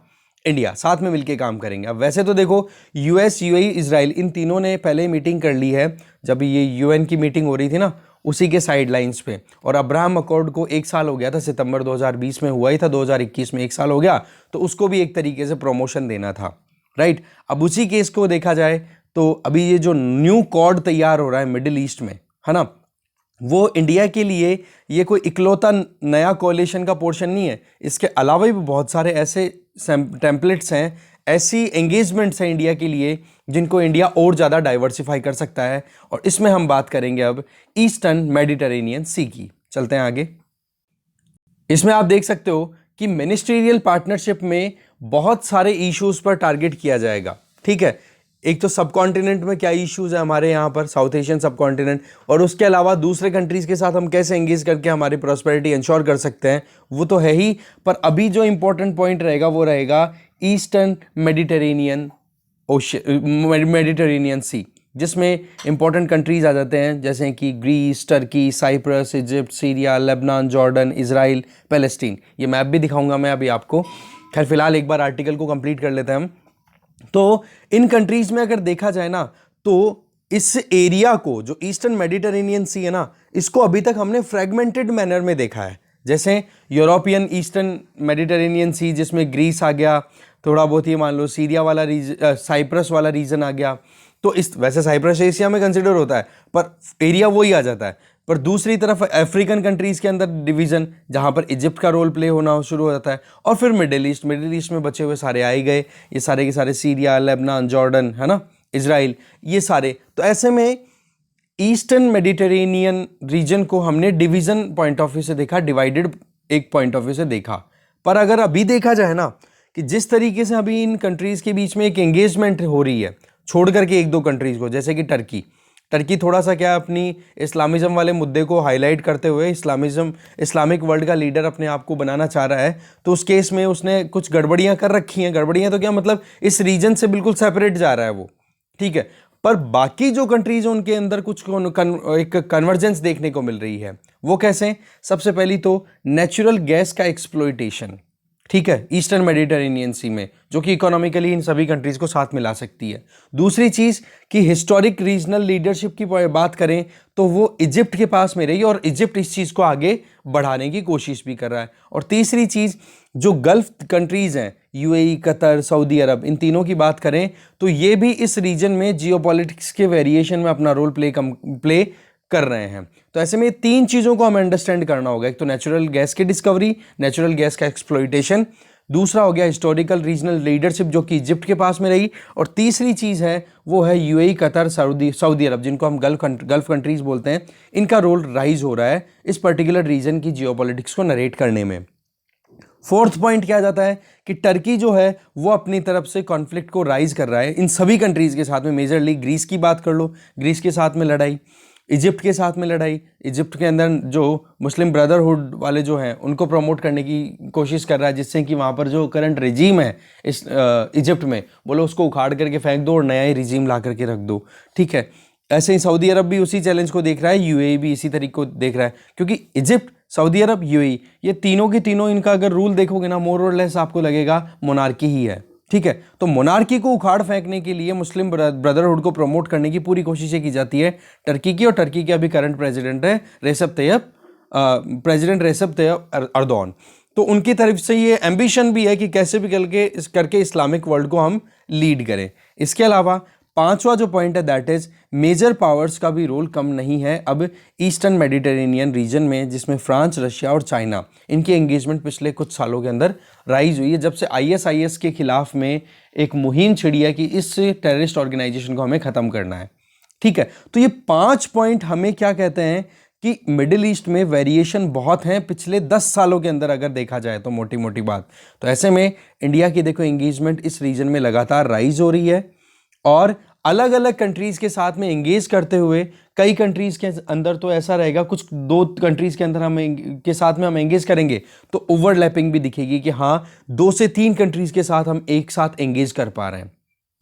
इंडिया साथ में मिलकर काम करेंगे। अब वैसे तो देखो यूएस, यूएई, इजराइल इन तीनों ने पहले मीटिंग कर ली है, जब ये यूएन की मीटिंग हो रही थी ना उसी के साइडलाइंस पे, और अब्राहम अकॉर्ड को 1 साल हो गया था, सितंबर 2020 में हुआ ही था, 2021 में 1 साल हो गया, तो उसको भी एक तरीके से प्रमोशन देना था, राइट। अब उसी केस को देखा जाए तो अभी ये जो न्यू कॉड तैयार हो रहा है मिडिल ईस्ट में, है ना, वो इंडिया के लिए ये कोई इकलौता नया कोalition का पोर्शन नहीं है। इसके अलावा भी बहुत सारे ऐसे टेम्पलेट्स हैं, ऐसी एंगेजमेंट्स हैं इंडिया के लिए जिनको इंडिया और ज़्यादा डाइवर्सिफाई कर सकता है। और इसमें हम बात करेंगे अब ईस्टर्न मेडिटेरेनियन सी की। चलते हैं आगे। इसमें आप देख सकते हो कि मिनिस्ट्रियल पार्टनरशिप में बहुत सारे इश्यूज पर टारगेट किया जाएगा, ठीक है। एक तो सब कॉन्टिनेंट में क्या इश्यूज है हमारे यहाँ पर, साउथ एशियन सब कॉन्टिनेंट, और उसके अलावा दूसरे कंट्रीज के साथ हम कैसे एंगेज करके हमारी प्रॉस्पेरिटी इंश्योर कर सकते हैं, वो तो है ही। पर अभी जो इंपॉर्टेंट पॉइंट रहेगा वो रहेगा ईस्टर्न मेडिटेरेनियन मेडिटेरेनियन सी, जिसमें इंपॉर्टेंट कंट्रीज आ जाते हैं जैसे कि Greece, Turkey, Cyprus, Egypt, Syria, Lebanon, Jordan, Israel, Palestine. ये मैप भी दिखाऊंगा मैं अभी आपको। खैर फिलहाल एक बार आर्टिकल को कंप्लीट कर लेते हैं हम। तो इन कंट्रीज में अगर देखा जाए ना, तो इस एरिया को, जो ईस्टर्न मेडिटेरेनियन सी है ना, इसको अभी तक हमने फ्रेगमेंटेड मैनर में देखा है। जैसे यूरोपियन ईस्टर्न मेडिटेरेनियन सी, जिसमें ग्रीस आ गया, थोड़ा बहुत ही मान लो सीरिया वाला रीजन, साइप्रस वाला रीजन आ गया। तो इस वैसे साइप्रस एशिया में कंसिडर होता है पर एरिया वही आ जाता है। पर दूसरी तरफ अफ्रीकन कंट्रीज के अंदर डिवीजन, जहां पर इजिप्ट का रोल प्ले होना शुरू हो जाता है। और फिर मिडिल ईस्ट में बचे हुए सारे आ ही गए, ये सारे के सारे सीरिया, लेबनान, जॉर्डन, है ना, इजराइल, ये सारे। तो ऐसे में ईस्टर्न मेडिटेरेनियन रीजन को हमने डिवीजन पॉइंट ऑफ व्यू से देखा, डिवाइडेड एक पॉइंट ऑफ व्यू से देखा। पर अगर अभी देखा जाए ना कि जिस तरीके से अभी इन कंट्रीज के बीच में एक एंगेजमेंट हो रही है, छोड़ करके एक दो कंट्रीज को, जैसे कि टर्की थोड़ा सा क्या अपनी इस्लामिज्म वाले मुद्दे को हाईलाइट करते हुए इस्लामिक वर्ल्ड का लीडर अपने आप को बनाना चाह रहा है। तो उस केस में उसने कुछ गड़बड़ियां कर रखी हैं। गड़बड़ियां तो क्या मतलब, इस रीजन से बिल्कुल सेपरेट जा रहा है वो, ठीक है। पर बाकी जो कंट्रीज हैं उनके अंदर कुछ एक कन्वर्जेंस देखने को मिल रही है। वो कैसे? सबसे पहली तो नेचुरल गैस का एक्सप्लॉइटेशन, ठीक है, ईस्टर्न मेडिटेरेनियन सी में, जो कि इकोनॉमिकली इन सभी कंट्रीज को साथ मिला सकती है। दूसरी चीज कि हिस्टोरिक रीजनल लीडरशिप की बात करें तो वो इजिप्ट के पास में रही और इजिप्ट इस चीज को आगे बढ़ाने की कोशिश भी कर रहा है। और तीसरी चीज, जो गल्फ कंट्रीज हैं, यूएई, कतर, सऊदी अरब, इन तीनों की बात करें तो ये भी इस रीजन में जियोपॉलिटिक्स के वेरिएशन में अपना रोल प्ले कर रहे हैं। तो ऐसे में तीन चीज़ों को हमें अंडरस्टैंड करना होगा। एक तो नेचुरल गैस की डिस्कवरी, नेचुरल गैस का एक्सप्लॉइटेशन, दूसरा हो गया हिस्टोरिकल रीजनल लीडरशिप जो कि इजिप्ट के पास में रही, और तीसरी चीज़ है वो है यूएई, कतर, सऊदी अरब, जिनको हम गल्फ कंट्रीज बोलते हैं। इनका रोल राइज हो रहा है इस पर्टिकुलर रीजन की जियोपॉलिटिक्स को नरेट करने में। फोर्थ पॉइंट क्या जाता है कि टर्की जो है वो अपनी तरफ से कॉन्फ्लिक्ट को राइज कर रहा है इन सभी कंट्रीज के साथ में। मेजरली ग्रीस की बात कर लो, ग्रीस के साथ में लड़ाई, इजिप्ट के साथ में लड़ाई, इजिप्ट के अंदर जो मुस्लिम ब्रदरहुड वाले जो हैं उनको प्रमोट करने की कोशिश कर रहा है, जिससे कि वहाँ पर जो करंट रिजीम है इस इजिप्ट में, बोलो उसको उखाड़ करके फेंक दो और नया ही रिजीम ला करके रख दो, ठीक है। ऐसे ही सऊदी अरब भी उसी चैलेंज को देख रहा है, यूएई भी इसी तरीके को देख रहा है, क्योंकि इजिप्ट, सऊदी अरब, यूएई, ये तीनों के तीनों, इनका अगर रूल देखोगे ना, मोर और लेस आपको लगेगा मोनार्की ही है, ठीक है। तो मोनार्की को उखाड़ फेंकने के लिए, मुस्लिम ब्रदरहुड को प्रमोट करने की पूरी कोशिशें की जाती है टर्की की। और टर्की के अभी करंट प्रेसिडेंट है Recep Tayyip president Recep Tayyip Erdogan. तो उनकी तरफ से ये एम्बिशन भी है कि कैसे भी करके इस्लामिक वर्ल्ड को हम लीड करें। इसके अलावा पांचवा जो पॉइंट है दैट इज मेजर पावर्स का भी रोल कम नहीं है अब ईस्टर्न मेडिटेरेनियन रीजन में, जिसमें फ्रांस, रशिया और चाइना, इनकी एंगेजमेंट पिछले कुछ सालों के अंदर राइज हुई है जब से आईएसआईएस के खिलाफ में एक मुहिम छिड़ी है कि इस टेररिस्ट ऑर्गेनाइजेशन को हमें खत्म करना है। ठीक है, तो ये 5 पॉइंट हमें क्या कहते हैं कि मिडिल ईस्ट में वेरिएशन बहुत हैं पिछले 10 सालों के अंदर अगर देखा जाए तो, मोटी मोटी बात। तो ऐसे में इंडिया की देखो एंगेजमेंट इस रीजन में लगातार राइज हो रही है और अलग अलग कंट्रीज के साथ में एंगेज करते हुए, कई कंट्रीज के अंदर तो ऐसा रहेगा, कुछ 2 कंट्रीज के अंदर हम के साथ में हम एंगेज करेंगे तो ओवरलैपिंग भी दिखेगी कि हाँ 2 से 3 कंट्रीज के साथ हम एक साथ एंगेज कर पा रहे हैं।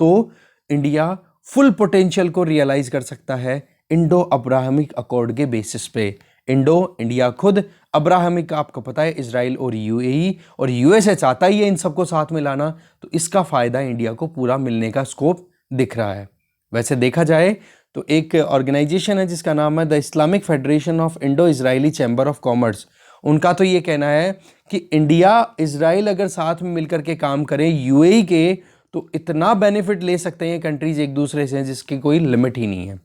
तो इंडिया फुल पोटेंशियल को रियलाइज कर सकता है इंडो अब्राहमिक अकॉर्ड के बेसिस पे। इंडिया खुद अब्राहमिक, आपको पता है, इजराइल और यूएई और यूएसए चाहता ही है इन सबको साथ में लाना, तो इसका फायदा इंडिया को पूरा मिलने का स्कोप दिख रहा है। वैसे देखा जाए तो एक ऑर्गेनाइजेशन है जिसका नाम है the Islamic federation of Indo Israeli chamber of commerce. उनका तो ये कहना है कि इंडिया इजराइल अगर साथ में मिलकर के काम करें यूएई के, तो इतना बेनिफिट ले सकते हैं कंट्रीज एक दूसरे से जिसकी कोई लिमिट ही नहीं है।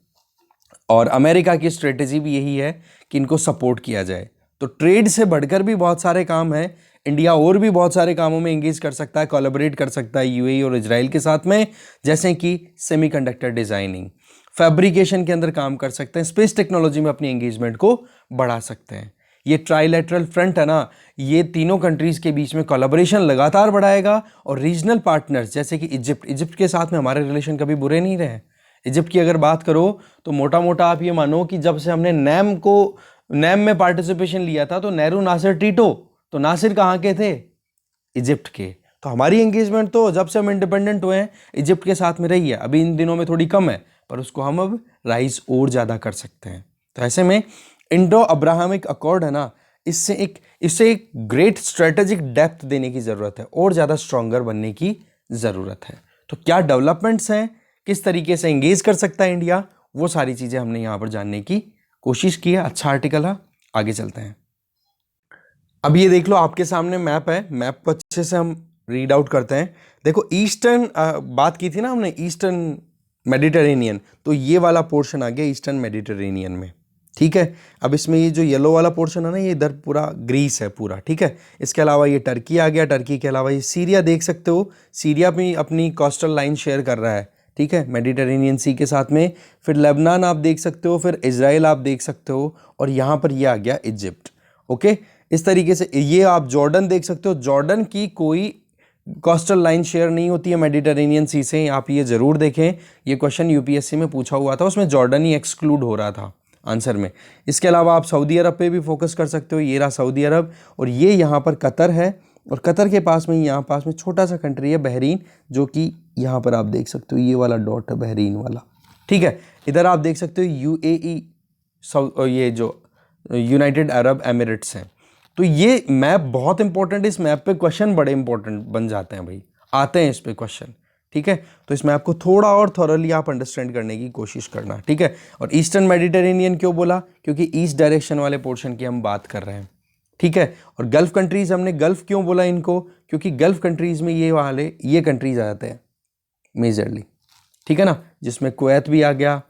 और अमेरिका की स्ट्रेटेजी भी यही है कि इनको सपोर्ट किया जाए। तो ट्रेड से बढ़कर भी बहुत सारे काम हैं, इंडिया और भी बहुत सारे कामों में एंगेज कर सकता है, कोलैबोरेट कर सकता है यूएई और इजराइल के साथ में, जैसे कि सेमीकंडक्टर डिजाइनिंग, फैब्रिकेशन के अंदर काम कर सकते हैं, स्पेस टेक्नोलॉजी में अपनी एंगेजमेंट को बढ़ा सकते हैं। ये ट्राइलेटरल फ्रंट है ना, ये तीनों कंट्रीज के बीच में कोलैबोरेशन लगातार बढ़ाएगा और रीजनल पार्टनर्स जैसे कि इजिप्ट के साथ में हमारे रिलेशन कभी बुरे नहीं रहे। इजिप्ट की अगर बात करो तो मोटा मोटा आप ये मानो कि जब से हमने नैम में पार्टिसिपेशन लिया था तो नेहरू, नासिर, टीटो, तो नासिर कहाँ के थे? इजिप्ट के। तो हमारी एंगेजमेंट तो जब से हम इंडिपेंडेंट हुए हैं इजिप्ट के साथ में रही है, अभी इन दिनों में थोड़ी कम है पर उसको हम अब राइज और ज़्यादा कर सकते हैं। तो ऐसे में इंडो अब्राहमिक अकॉर्ड है ना, इससे एक ग्रेट स्ट्रेटेजिक डेप्थ देने की ज़रूरत है और ज़्यादा स्ट्रॉन्गर बनने की ज़रूरत है। तो क्या डेवलपमेंट्स हैं, किस तरीके से एंगेज कर सकता है इंडिया, वो सारी चीज़ें हमने यहाँ पर जानने की कोशिश की है। अच्छा आर्टिकल है, आगे चलते हैं। अब ये देख लो आपके सामने मैप है, मैप को अच्छे से हम रीड आउट करते हैं। देखो ईस्टर्न बात की थी ना हमने, ईस्टर्न मेडिटेरेनियन, तो ये वाला पोर्शन आ गया ईस्टर्न मेडिटेरेनियन में। ठीक है, अब इसमें ये जो येलो वाला पोर्शन है ना, ये इधर पूरा ग्रीस है पूरा। ठीक है, इसके अलावा ये टर्की आ गया, टर्की के अलावा ये सीरिया देख सकते हो, सीरिया भी अपनी कोस्टल लाइन शेयर कर रहा है। ठीक है, मेडिटेरेनियन सी के साथ में। फिर लेबनान आप देख सकते हो, फिर इजराइल आप देख सकते हो, और यहाँ पर ये आ गया इजिप्ट। ओके, इस तरीके से ये आप जॉर्डन देख सकते हो, जॉर्डन की कोई कोस्टल लाइन शेयर नहीं होती है मेडिटेरेनियन सी से, आप ये जरूर देखें, ये क्वेश्चन यूपीएससी में पूछा हुआ था, उसमें जॉर्डन ही एक्सक्लूड हो रहा था आंसर में। इसके अलावा आप सऊदी अरब पे भी फोकस कर सकते हो, ये रहा सऊदी अरब, और ये यहाँ पर कतर है, और कतर के पास में यहाँ पास में छोटा सा कंट्री है बहरीन, जो कि यहाँ पर आप देख सकते हो, ये वाला डॉट है बहरीन वाला। ठीक है, इधर आप देख सकते हो यूएई, ये जो यूनाइटेड अरब एमिरेट्स हैं। तो ये मैप बहुत इंपॉर्टेंट है, इस मैप पे क्वेश्चन बड़े इंपॉर्टेंट बन जाते हैं भाई, आते हैं इस पे क्वेश्चन। ठीक है, तो इस मैप को थोड़ा और थॉरली आप अंडरस्टैंड करने की कोशिश करना। ठीक है, और ईस्टर्न मेडिटेरेनियन क्यों बोला? क्योंकि ईस्ट डायरेक्शन वाले पोर्शन की हम बात कर रहे हैं। ठीक है, और गल्फ कंट्रीज, हमने गल्फ क्यों बोला इनको? क्योंकि गल्फ कंट्रीज में ये कंट्रीज आ जाते हैं मेजरली। ठीक है ना, जिसमें कुवैत भी आ गया,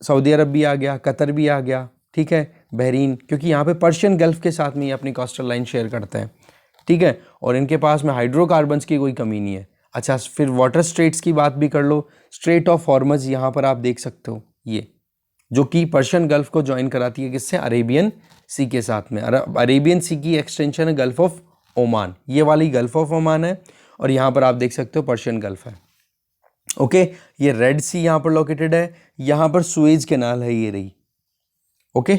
सऊदी अरब भी आ गया, कतर भी आ गया। ठीक है, बहरीन, क्योंकि यहाँ पे पर्शियन गल्फ के साथ में ये अपनी कोस्टल लाइन शेयर करते हैं। ठीक है, और इनके पास में हाइड्रोकार्बन्स की कोई कमी नहीं है। अच्छा, फिर वाटर स्ट्रेट्स की बात भी कर लो, स्ट्रेट ऑफ हॉर्मज यहाँ पर आप देख सकते हो, ये जो कि पर्शियन गल्फ को ज्वाइन कराती है किससे? अरेबियन सी के साथ में। अरेबियन सी की एक्सटेंशन है गल्फ ऑफ ओमान, ये वाली गल्फ ऑफ ओमान है, और यहाँ पर आप देख सकते हो पर्शियन गल्फ है। ओके, ये रेड सी यहाँ पर लोकेटेड है, यहाँ पर सुएज कैनाल है, ये रही। ओके,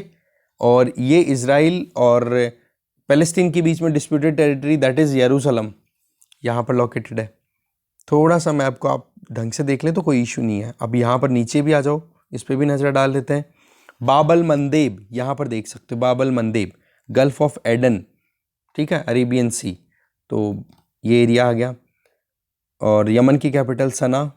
और ये इजराइल और पैलेस्टीन के बीच में डिस्प्यूटेड टेरिटरी दैट इज यरूशलम, यहाँ पर लोकेटेड है। थोड़ा सा मैप को आप ढंग से देख लें तो कोई इशू नहीं है। अब यहाँ पर नीचे भी आ जाओ, इस पर भी नज़र डाल देते हैं। बाबल मंदेब यहाँ पर देख सकते हो, बाबल मंदेब, गल्फ ऑफ एडन, ठीक है, अरेबियन सी, तो ये एरिया आ गया। और यमन की कैपिटल सना,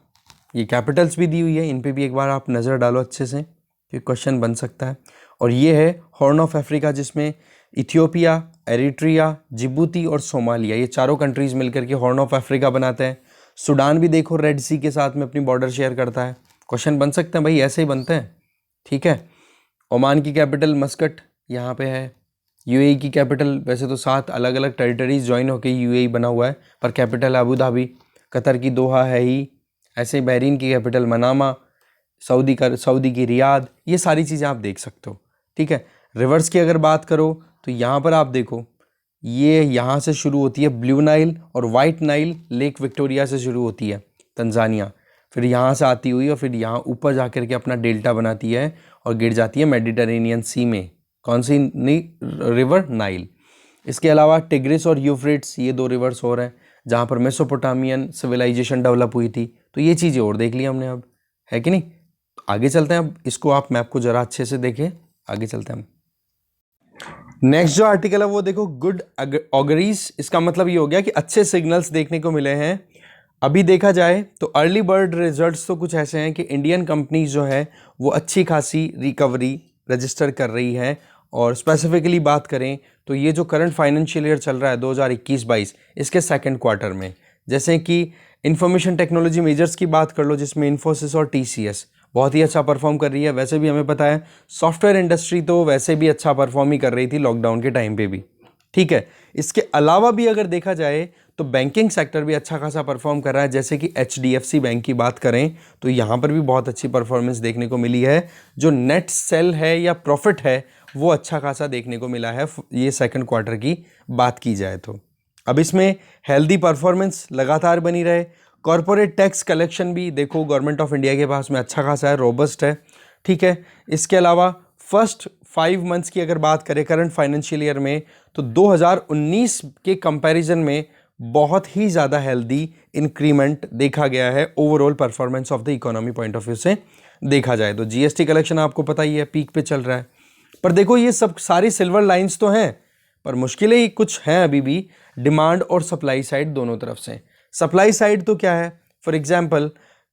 ये कैपिटल्स भी दी हुई है, इन पे भी एक बार आप नज़र डालो अच्छे से। ये क्वेश्चन बन सकता है। और ये है हॉर्न ऑफ अफ्रीका, जिसमें इथियोपिया, एरिट्रिया, जिबूती और सोमालिया, ये चारों कंट्रीज मिलकर के हॉर्न ऑफ अफ्रीका बनाते हैं। सूडान भी देखो रेड सी के साथ में अपनी बॉर्डर शेयर करता है। क्वेश्चन बन सकते हैं भाई, ऐसे ही बनते हैं। ठीक है। ओमान की कैपिटल मस्कट यहाँ पे है। यूएई की कैपिटल, वैसे तो 7 अलग अलग टेरिटरीज ज्वाइन होकर यूएई बना हुआ है, पर कैपिटल अबू धाबी। कतर की दोहा है ही। ऐसे ही बहरीन की कैपिटल मनामा, सऊदी की रियाद। ये सारी चीज़ें आप देख सकते हो। ठीक है। रिवर्स की अगर बात करो तो यहाँ पर आप देखो, ये यहाँ से शुरू होती है ब्लू नाइल, और वाइट नाइल लेक विक्टोरिया से शुरू होती है तंजानिया, फिर यहाँ से आती हुई और फिर यहाँ ऊपर जा कर के अपना डेल्टा बनाती है और गिर जाती है मेडिटरेनियन सी में। कौन सी रिवर? नाइल। इसके अलावा टिग्रिस और यूफ्रेट्स, ये 2 रिवर्स और हैं जहाँ पर मेसोपोटामियन सिविलाइजेशन डेवलप हुई थी। तो ये चीज़ें और देख ली हमने अब, है कि नहीं। आगे चलते हैं। अब इसको आप मैप को ज़रा अच्छे से देखें, आगे चलते हैं हम। नेक्स्ट जो आर्टिकल है वो देखो, गुड ऑगरीज। इसका मतलब ये हो गया कि अच्छे सिग्नल्स देखने को मिले हैं। अभी देखा जाए तो अर्ली बर्ड रिजल्ट्स तो कुछ ऐसे हैं कि इंडियन कंपनीज जो है वो अच्छी खासी रिकवरी रजिस्टर कर रही है। और स्पेसिफिकली बात करें तो ये जो करंट फाइनेंशियल ईयर चल रहा है 2021-22, इसके सेकंड क्वार्टर में, जैसे कि इंफॉर्मेशन टेक्नोलॉजी मेजर्स की बात कर लो, जिसमें इन्फोसिस और टीसीएस बहुत ही अच्छा परफॉर्म कर रही है। वैसे भी हमें पता है सॉफ्टवेयर इंडस्ट्री तो वैसे भी अच्छा परफॉर्म ही कर रही थी लॉकडाउन के टाइम पे भी। ठीक है। इसके अलावा भी अगर देखा जाए तो बैंकिंग सेक्टर भी अच्छा खासा परफॉर्म कर रहा है। जैसे कि एचडीएफसी बैंक की बात करें तो यहाँ पर भी बहुत अच्छी परफॉर्मेंस देखने को मिली है। जो नेट सेल है या प्रॉफिट है वो अच्छा खासा देखने को मिला है, ये सेकंड क्वार्टर की बात की जाए तो। अब इसमें हेल्दी परफॉर्मेंस लगातार बनी रहे। कॉरपोरेट टैक्स कलेक्शन भी देखो गवर्नमेंट ऑफ इंडिया के पास में अच्छा खासा है, रोबस्ट है। ठीक है। इसके अलावा फर्स्ट 5 मंथ्स की अगर बात करें करंट फाइनेंशियल ईयर में, तो 2019 के कंपैरिजन में बहुत ही ज़्यादा हेल्दी इंक्रीमेंट देखा गया है overall performance of the economy point of view से देखा जाए तो। जीएसटी कलेक्शन आपको पता ही है पीक पे चल रहा है। पर देखो ये सब सारी सिल्वर लाइंस तो हैं, पर मुश्किलें ही कुछ हैं अभी भी, डिमांड और सप्लाई साइड दोनों तरफ से। सप्लाई साइड तो क्या है, फॉर एग्जांपल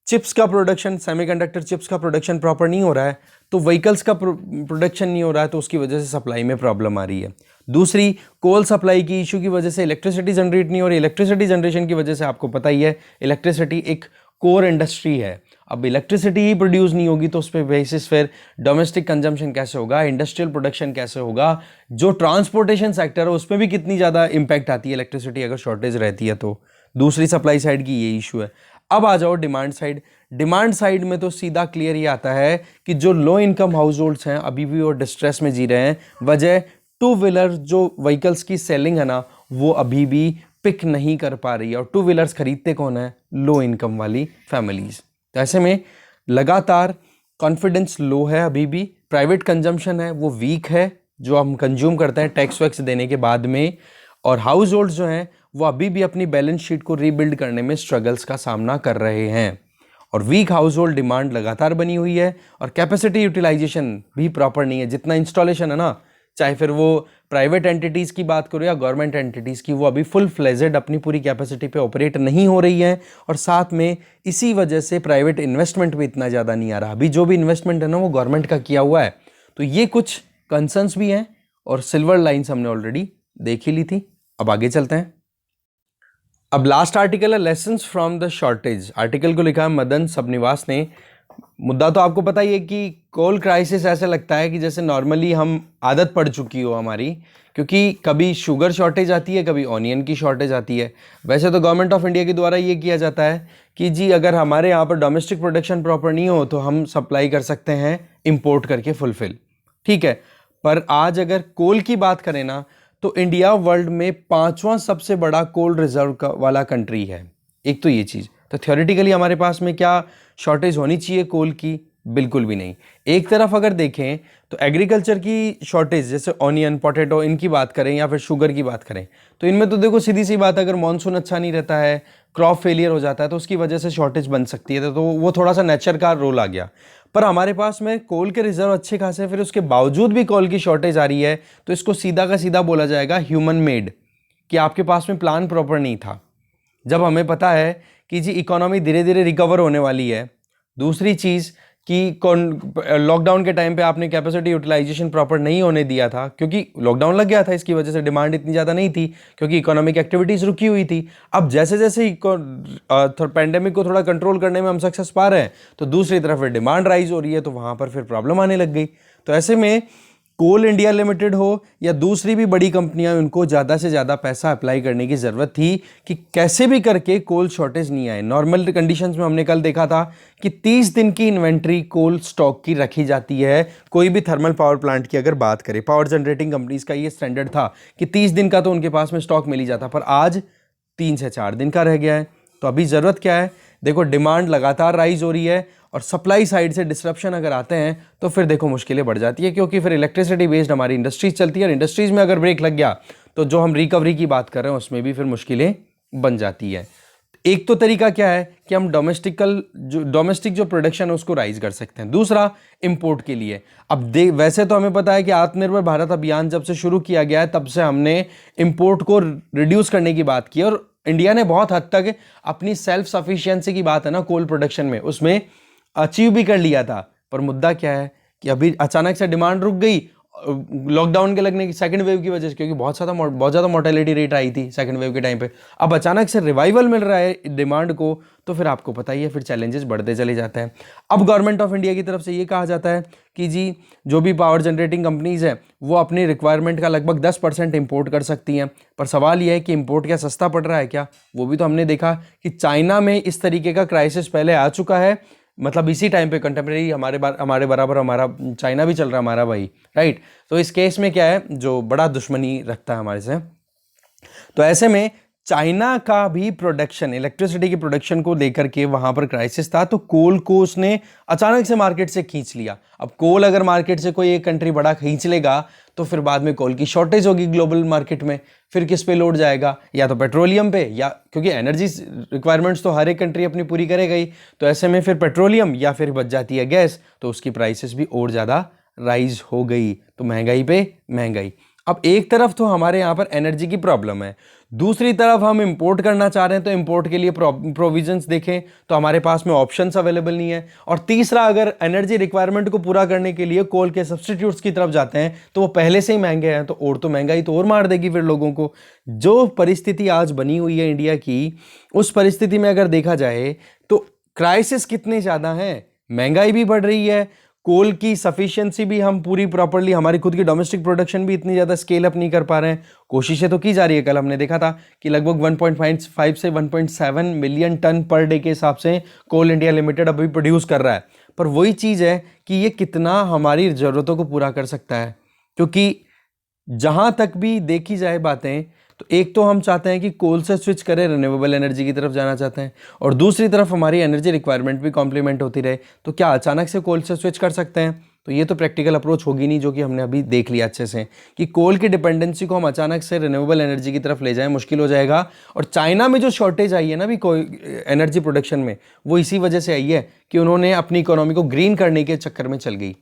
चिप्स का प्रोडक्शन, सेमीकंडक्टर चिप्स का प्रोडक्शन प्रॉपर नहीं हो रहा है, तो व्हीकल्स का प्रोडक्शन नहीं हो रहा है, तो उसकी वजह से सप्लाई में प्रॉब्लम आ रही है। दूसरी, कोल सप्लाई की इशू की वजह से इलेक्ट्रिसिटी जनरेट नहीं हो रही। इलेक्ट्रिसिटी जनरेशन की वजह से आपको पता ही है इलेक्ट्रिसिटी एक कोर इंडस्ट्री है। अब इलेक्ट्रिसिटी ही प्रोड्यूस नहीं होगी तो उस पर बेसिस फिर डोमेस्टिक कंजम्पशन कैसे होगा, इंडस्ट्रियल प्रोडक्शन कैसे होगा, जो ट्रांसपोर्टेशन सेक्टर है उस पर भी कितनी ज़्यादा इंपैक्ट आती है इलेक्ट्रिसिटी अगर शॉर्टेज रहती है तो। दूसरी सप्लाई साइड की ये इशू है। अब आ जाओ डिमांड साइड। डिमांड साइड में तो सीधा क्लियर ये आता है कि जो लो इनकम हाउस होल्ड्स हैं अभी भी वो डिस्ट्रेस में जी रहे हैं। वजह, टू व्हीलर जो व्हीकल्स की सेलिंग है ना वो अभी भी पिक नहीं कर पा रही है। और टू व्हीलर्स खरीदते कौन है? लो इनकम वाली फैमिलीज। तो ऐसे में लगातार कॉन्फिडेंस लो है अभी भी। प्राइवेट कंजम्पशन है वो वीक है, जो हम कंज्यूम करते हैं टैक्स वैक्स देने के बाद में। और हाउस होल्ड्स जो हैं वो अभी भी अपनी बैलेंस शीट को रीबिल्ड करने में स्ट्रगल्स का सामना कर रहे हैं। और वीक हाउस होल्ड डिमांड लगातार बनी हुई है और कैपेसिटी यूटिलाइजेशन भी प्रॉपर नहीं है। जितना इंस्टॉलेशन है ना, चाहे फिर वो प्राइवेट एंटिटीज़ की बात करो या गवर्नमेंट एंटिटीज़ की, वो अभी फुल फ्लेजेड अपनी पूरी कैपेसिटी पे ऑपरेट नहीं हो रही है। और साथ में इसी वजह से प्राइवेट इन्वेस्टमेंट भी इतना ज़्यादा नहीं आ रहा। अभी जो भी इन्वेस्टमेंट है ना वो गवर्नमेंट का किया हुआ है। तो ये कुछ कंसर्न्स भी हैं और सिल्वर लाइन्स हमने ऑलरेडी देख ही ली थी। अब आगे चलते हैं। अब लास्ट आर्टिकल है lessons from the shortage. Article को लिखा है मदन सबनिवास ने। मुद्दा तो आपको पता ही है कि कोल क्राइसिस ऐसे लगता है कि जैसे नॉर्मली हम आदत पड़ चुकी हो हमारी, क्योंकि कभी शुगर शॉर्टेज आती है, कभी ऑनियन की शॉर्टेज आती है। वैसे तो गवर्नमेंट ऑफ इंडिया के द्वारा ये किया जाता है कि जी अगर हमारे यहाँ पर डोमेस्टिक प्रोडक्शन प्रॉपर नहीं हो तो हम सप्लाई कर सकते हैं इंपोर्ट करके फुलफिल। ठीक है। पर आज अगर कोल की बात करें ना तो इंडिया वर्ल्ड में 5वां सबसे बड़ा कोल रिजर्व वाला कंट्री है। एक तो ये चीज़, तो थ्योरेटिकली हमारे पास में क्या शॉर्टेज होनी चाहिए कोल की? बिल्कुल भी नहीं। एक तरफ अगर देखें तो एग्रीकल्चर की शॉर्टेज, जैसे ऑनियन, पोटैटो, इनकी बात करें या फिर शुगर की बात करें, तो इनमें तो देखो सीधी सी बात, अगर मॉनसून अच्छा नहीं रहता है, क्रॉप फेलियर हो जाता है तो उसकी वजह से शॉर्टेज बन सकती है। तो वो थोड़ा सा नेचर का रोल आ गया। पर हमारे पास में कोल के रिजर्व अच्छे खासे, फिर उसके बावजूद भी कोल की शॉर्टेज आ रही है, तो इसको सीधा का सीधा बोला जाएगा ह्यूमन मेड, कि आपके पास में प्लान प्रॉपर नहीं था। जब हमें पता है कि जी इकोनॉमी धीरे धीरे रिकवर होने वाली है। दूसरी चीज़ कि लॉकडाउन के टाइम पे आपने कैपेसिटी यूटिलाइजेशन प्रॉपर नहीं होने दिया था, क्योंकि लॉकडाउन लग गया था, इसकी वजह से डिमांड इतनी ज़्यादा नहीं थी, क्योंकि इकोनॉमिक एक्टिविटीज़ रुकी हुई थी। अब जैसे जैसे पैंडेमिक को थोड़ा कंट्रोल करने में हम सक्सेस पा रहे हैं, तो दूसरी तरफ डिमांड राइज हो रही है, तो वहाँ पर फिर प्रॉब्लम आने लग गई। तो ऐसे में कोल इंडिया लिमिटेड हो या दूसरी भी बड़ी कंपनियां, उनको ज़्यादा से ज़्यादा पैसा अप्लाई करने की ज़रूरत थी कि कैसे भी करके कोल शॉर्टेज नहीं आए। नॉर्मल कंडीशंस में हमने कल देखा था कि 30 दिन की इन्वेंट्री कोल स्टॉक की रखी जाती है, कोई भी थर्मल पावर प्लांट की अगर बात करें। पावर जनरेटिंग कंपनीज का ये स्टैंडर्ड था कि 30 दिन का तो उनके पास में स्टॉक मिल ही जाता, पर आज 3 से 4 दिन का रह गया है। तो अभी ज़रूरत क्या है? देखो, डिमांड लगातार राइज हो रही है और सप्लाई साइड से डिसरप्शन अगर आते हैं तो फिर देखो मुश्किलें बढ़ जाती है, क्योंकि फिर इलेक्ट्रिसिटी बेस्ड हमारी इंडस्ट्रीज चलती है, और इंडस्ट्रीज में अगर ब्रेक लग गया तो जो हम रिकवरी की बात कर रहे हैं उसमें भी फिर मुश्किलें बन जाती है। एक तो तरीका क्या है कि हम डोमेस्टिक जो प्रोडक्शन है उसको राइज कर सकते हैं। दूसरा, इंपोर्ट के लिए अब वैसे तो हमें पता है कि आत्मनिर्भर भारत अभियान जब से शुरू किया गया है तब से हमने इंपोर्ट को रिड्यूस करने की बात की, और इंडिया ने बहुत हद तक अपनी सेल्फ सफिशिएंसी की बात है ना कोल प्रोडक्शन में, उसमें अचीव भी कर लिया था। पर मुद्दा क्या है कि अभी अचानक से डिमांड रुक गई लॉकडाउन के लगने की सेकंड वेव की वजह से, क्योंकि बहुत ज़्यादा मोर्टेलिटी रेट आई थी सेकंड वेव के टाइम पे। अब अचानक से रिवाइवल मिल रहा है डिमांड को, तो फिर आपको पता ही है फिर चैलेंजेस बढ़ते चले जाते हैं। अब गवर्नमेंट ऑफ इंडिया की तरफ से ये कहा जाता है कि जी जो भी पावर जनरेटिंग कंपनीज हैं वो अपनी रिक्वायरमेंट का लगभग 10% इंपोर्ट कर सकती हैं। पर सवाल यह है कि इंपोर्ट क्या सस्ता पड़ रहा है क्या? वो भी तो हमने देखा कि चाइना में इस तरीके का क्राइसिस पहले आ चुका है, मतलब इसी टाइम पे कंटेम्प्रेरी हमारे बराबर हमारा चाइना भी चल रहा है, हमारा भाई, राइट। तो इस केस में क्या है, जो बड़ा दुश्मनी रखता है हमारे से, तो ऐसे में चाइना का भी प्रोडक्शन, इलेक्ट्रिसिटी की प्रोडक्शन को लेकर के वहां पर क्राइसिस था, तो कोल को उसने अचानक से मार्केट से खींच लिया। अब कोल अगर मार्केट से कोई एक कंट्री बड़ा खींच लेगा तो फिर बाद में कोल की शॉर्टेज होगी ग्लोबल मार्केट में, फिर किस पे लोड जाएगा? या तो पेट्रोलियम पे, या क्योंकि एनर्जी रिक्वायरमेंट्स तो हर एक कंट्री अपनी पूरी करेगा ही, तो ऐसे में फिर पेट्रोलियम या फिर बच जाती है गैस, तो उसकी प्राइसेस भी और ज़्यादा राइज हो गई, तो महंगाई पे महंगाई। अब एक तरफ तो हमारे यहाँ पर एनर्जी की प्रॉब्लम है, दूसरी तरफ हम इंपोर्ट करना चाह रहे हैं, तो इंपोर्ट के लिए प्रोविजंस देखें तो हमारे पास में ऑप्शंस अवेलेबल नहीं है, और तीसरा अगर एनर्जी रिक्वायरमेंट को पूरा करने के लिए कोल के सब्स्टिट्यूट्स की तरफ जाते हैं तो वो पहले से ही महंगे हैं, तो और तो महंगाई तो और मार देगी फिर लोगों को। जो परिस्थिति आज बनी हुई है इंडिया की, उस परिस्थिति में अगर देखा जाए तो क्राइसिस कितने ज़्यादा हैं, महंगाई भी बढ़ रही है, कोल की सफिशिएंसी भी हम पूरी प्रॉपर्ली, हमारी खुद की डोमेस्टिक प्रोडक्शन भी इतनी ज़्यादा स्केल अप नहीं कर पा रहे हैं। कोशिशें तो की जा रही है, कल हमने देखा था कि लगभग 1.5 से 1.7 मिलियन टन पर डे के हिसाब से कोल इंडिया लिमिटेड अभी प्रोड्यूस कर रहा है, पर वही चीज़ है कि ये कितना हमारी ज़रूरतों को पूरा कर सकता है। क्योंकि जहाँ तक भी देखी जाए बातें, तो एक तो हम चाहते हैं कि कोल से स्विच करें, रिन्यूएबल एनर्जी की तरफ जाना चाहते हैं, और दूसरी तरफ हमारी एनर्जी रिक्वायरमेंट भी कॉम्प्लीमेंट होती रहे, तो क्या अचानक से कोल से स्विच कर सकते हैं? तो ये तो प्रैक्टिकल अप्रोच होगी नहीं, जो कि हमने अभी देख लिया अच्छे से कि कोल की डिपेंडेंसी को हम अचानक से रिन्यूएबल एनर्जी की तरफ ले जाएं, मुश्किल हो जाएगा। और चाइना में जो शॉर्टेज आई है ना भी कोई एनर्जी प्रोडक्शन में, वो इसी वजह से आई है कि उन्होंने अपनी इकोनॉमी को ग्रीन करने के चक्कर में चल गई,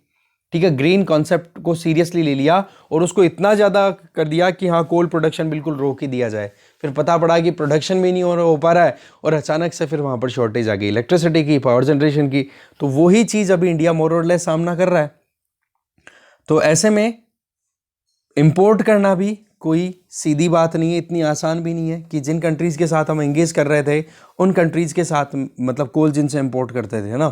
ठीक है, ग्रीन कॉन्सेप्ट को सीरियसली ले लिया और उसको इतना ज़्यादा कर दिया कि हाँ कोल प्रोडक्शन बिल्कुल रोक ही दिया जाए। फिर पता पड़ा कि प्रोडक्शन भी नहीं हो पा रहा है, और अचानक से फिर वहाँ पर शॉर्टेज आ गई इलेक्ट्रिसिटी की, पावर जनरेशन की। तो वही चीज़ अभी इंडिया मोर और लेस सामना कर रहा है। तो ऐसे में इंपोर्ट करना भी कोई सीधी बात नहीं है, इतनी आसान भी नहीं है कि जिन कंट्रीज़ के साथ हम एंगेज कर रहे थे उन कंट्रीज़ के साथ, मतलब कोल जिनसे इंपोर्ट करते थे ना,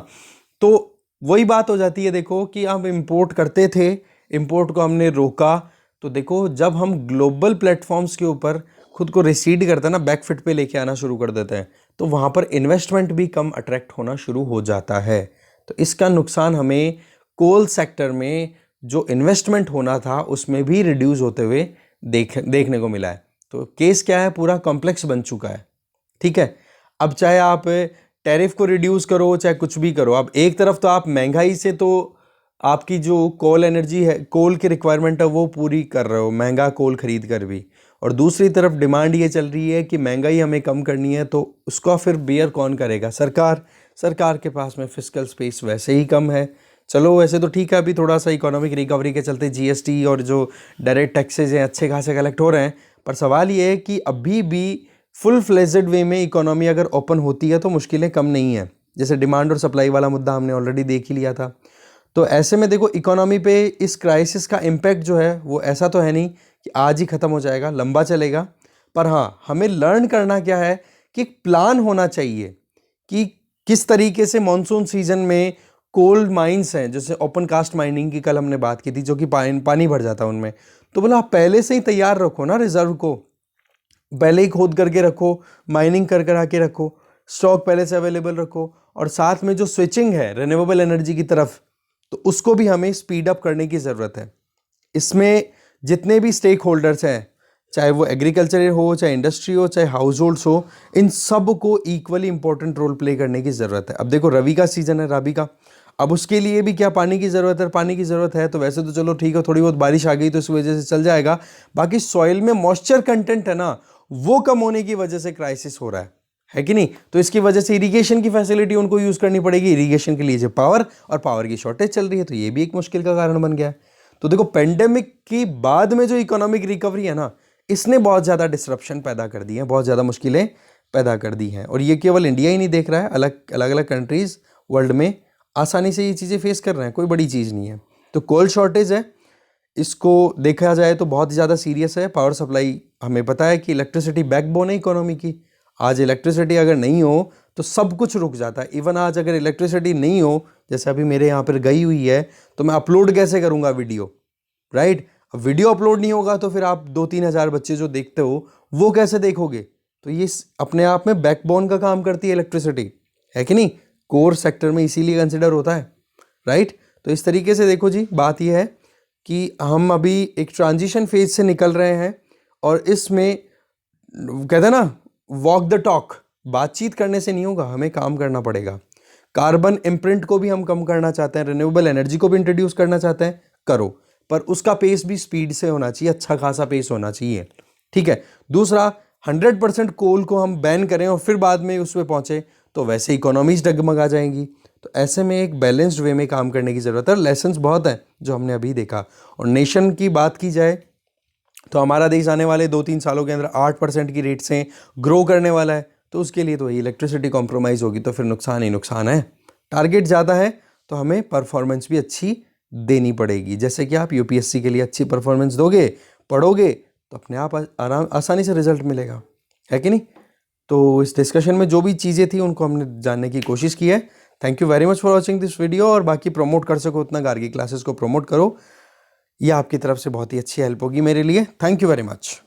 तो वही बात हो जाती है। देखो कि हम इंपोर्ट करते थे, इंपोर्ट को हमने रोका, तो देखो जब हम ग्लोबल प्लेटफॉर्म्स के ऊपर खुद को रिसीड करते हैं ना, बैकफिट पे लेके आना शुरू कर देते हैं, तो वहाँ पर इन्वेस्टमेंट भी कम अट्रैक्ट होना शुरू हो जाता है। तो इसका नुकसान हमें कोल सेक्टर में जो इन्वेस्टमेंट होना था उसमें भी रिड्यूस होते हुए देखने को मिला है। तो केस क्या है, पूरा कॉम्प्लेक्स बन चुका है, ठीक है। अब चाहे आप टैरिफ को रिड्यूस करो, चाहे कुछ भी करो, अब एक तरफ तो आप महंगाई से तो आपकी जो कोल एनर्जी है, कोल की रिक्वायरमेंट है वो पूरी कर रहे हो महंगा कोल खरीद कर भी, और दूसरी तरफ डिमांड ये चल रही है कि महंगाई हमें कम करनी है, तो उसका फिर बेयर कौन करेगा? सरकार के पास में फिस्कल स्पेस वैसे ही कम है। चलो वैसे तो ठीक है, अभी थोड़ा सा इकोनॉमिक रिकवरी के चलते जीएसटी और जो डायरेक्ट टैक्सेज हैं अच्छे खासे कलेक्ट हो रहे हैं, पर सवाल ये है कि अभी भी फुल फ्लेजेड वे में इकोनॉमी अगर ओपन होती है तो मुश्किलें कम नहीं है। जैसे डिमांड और सप्लाई वाला मुद्दा हमने ऑलरेडी देख ही लिया था। तो ऐसे में देखो इकोनॉमी पे इस क्राइसिस का इम्पैक्ट जो है वो ऐसा तो है नहीं कि आज ही ख़त्म हो जाएगा, लंबा चलेगा। पर हाँ, हमें लर्न करना क्या है कि एक प्लान होना चाहिए कि किस तरीके से मॉनसून सीजन में कोल माइंस हैं, जैसे ओपन कास्ट माइनिंग की कल हमने बात की थी, जो कि पानी भर जाता है उनमें, तो बोला आप पहले से ही तैयार रखो ना, रिजर्व को पहले ही खोद करके रखो, माइनिंग कर कर आके रखो, स्टॉक पहले से अवेलेबल रखो, और साथ में जो स्विचिंग है रिन्यूएबल एनर्जी की तरफ, तो उसको भी हमें स्पीड अप करने की ज़रूरत है। इसमें जितने भी स्टेक होल्डर्स हैं, चाहे वो एग्रीकल्चर हो, चाहे इंडस्ट्री हो, चाहे हाउस होल्ड्स हो, इन सब को इक्वली इंपॉर्टेंट रोल प्ले करने की ज़रूरत है। अब देखो रबी का सीज़न है, रबी का, अब उसके लिए भी क्या पानी की ज़रूरत है, पानी की ज़रूरत है। तो वैसे तो चलो ठीक है, थोड़ी बहुत बारिश आ गई तो इस वजह से चल जाएगा, बाकी सॉइल में मॉइस्चर कंटेंट है ना, वो कम होने की वजह से क्राइसिस हो रहा है कि नहीं। तो इसकी वजह से इरिगेशन की फैसिलिटी उनको यूज़ करनी पड़ेगी, इरिगेशन के लिए जो पावर और पावर की शॉर्टेज चल रही है, तो ये भी एक मुश्किल का कारण बन गया है। तो देखो पेंडेमिक की बाद में जो इकोनॉमिक रिकवरी है ना, इसने बहुत ज़्यादा डिसरप्शन पैदा कर दी है, बहुत ज़्यादा मुश्किलें पैदा कर दी हैं। और ये केवल इंडिया ही नहीं देख रहा है, अलग अलग कंट्रीज़ वर्ल्ड में आसानी से ये चीज़ें फेस कर रहे हैं, कोई बड़ी चीज़ नहीं है। तो कोल शॉर्टेज है, इसको देखा जाए तो बहुत ज़्यादा सीरियस है। पावर सप्लाई, हमें पता है कि इलेक्ट्रिसिटी बैकबोन है इकोनॉमी की। आज इलेक्ट्रिसिटी अगर नहीं हो तो सब कुछ रुक जाता है। इवन आज अगर इलेक्ट्रिसिटी नहीं हो, जैसे अभी मेरे यहाँ पर गई हुई है, तो मैं अपलोड कैसे करूँगा वीडियो, राइट। अब वीडियो अपलोड नहीं होगा तो फिर आप 2-3 हज़ार बच्चे जो देखते हो वो कैसे देखोगे। तो ये अपने आप में बैकबोन का काम करती है इलेक्ट्रिसिटी, है कि नहीं, कोर सेक्टर में इसीलिए कंसिडर होता है, राइट। तो इस तरीके से देखो जी, बात यह है कि हम अभी एक ट्रांजिशन फेज से निकल रहे हैं, और इसमें कहते हैं ना वॉक द टॉक, बातचीत करने से नहीं होगा, हमें काम करना पड़ेगा। कार्बन इम्प्रिंट को भी हम कम करना चाहते हैं, रिन्यूएबल एनर्जी को भी इंट्रोड्यूस करना चाहते हैं, करो, पर उसका पेस भी स्पीड से होना चाहिए, अच्छा खासा पेस होना चाहिए, ठीक है। दूसरा, 100% कोल को हम बैन करें और फिर बाद में उस पर पहुंचे तो वैसे इकोनॉमीज डगमगा जाएंगी। तो ऐसे में एक बैलेंस्ड वे में काम करने की ज़रूरत है। लेसन्स बहुत हैं जो हमने अभी देखा। और नेशन की बात की जाए तो हमारा देश आने वाले 2-3 सालों के अंदर 8% की रेट से ग्रो करने वाला है, तो उसके लिए तो इलेक्ट्रिसिटी कॉम्प्रोमाइज़ होगी तो फिर नुकसान ही नुकसान है। टारगेट ज़्यादा है तो हमें परफॉर्मेंस भी अच्छी देनी पड़ेगी। जैसे कि आप यूपीएससी के लिए अच्छी परफॉर्मेंस दोगे, पढ़ोगे, तो अपने आप आसानी से रिजल्ट मिलेगा, है कि नहीं। तो इस डिस्कशन में जो भी चीज़ें थी उनको हमने जानने की कोशिश की है। Thank you very much for watching this video. और बाकी प्रमोट कर सको उतना गार्गी क्लासेस को प्रमोट करो, ये आपकी तरफ से बहुत ही अच्छी हेल्प होगी मेरे लिए। Thank you very much.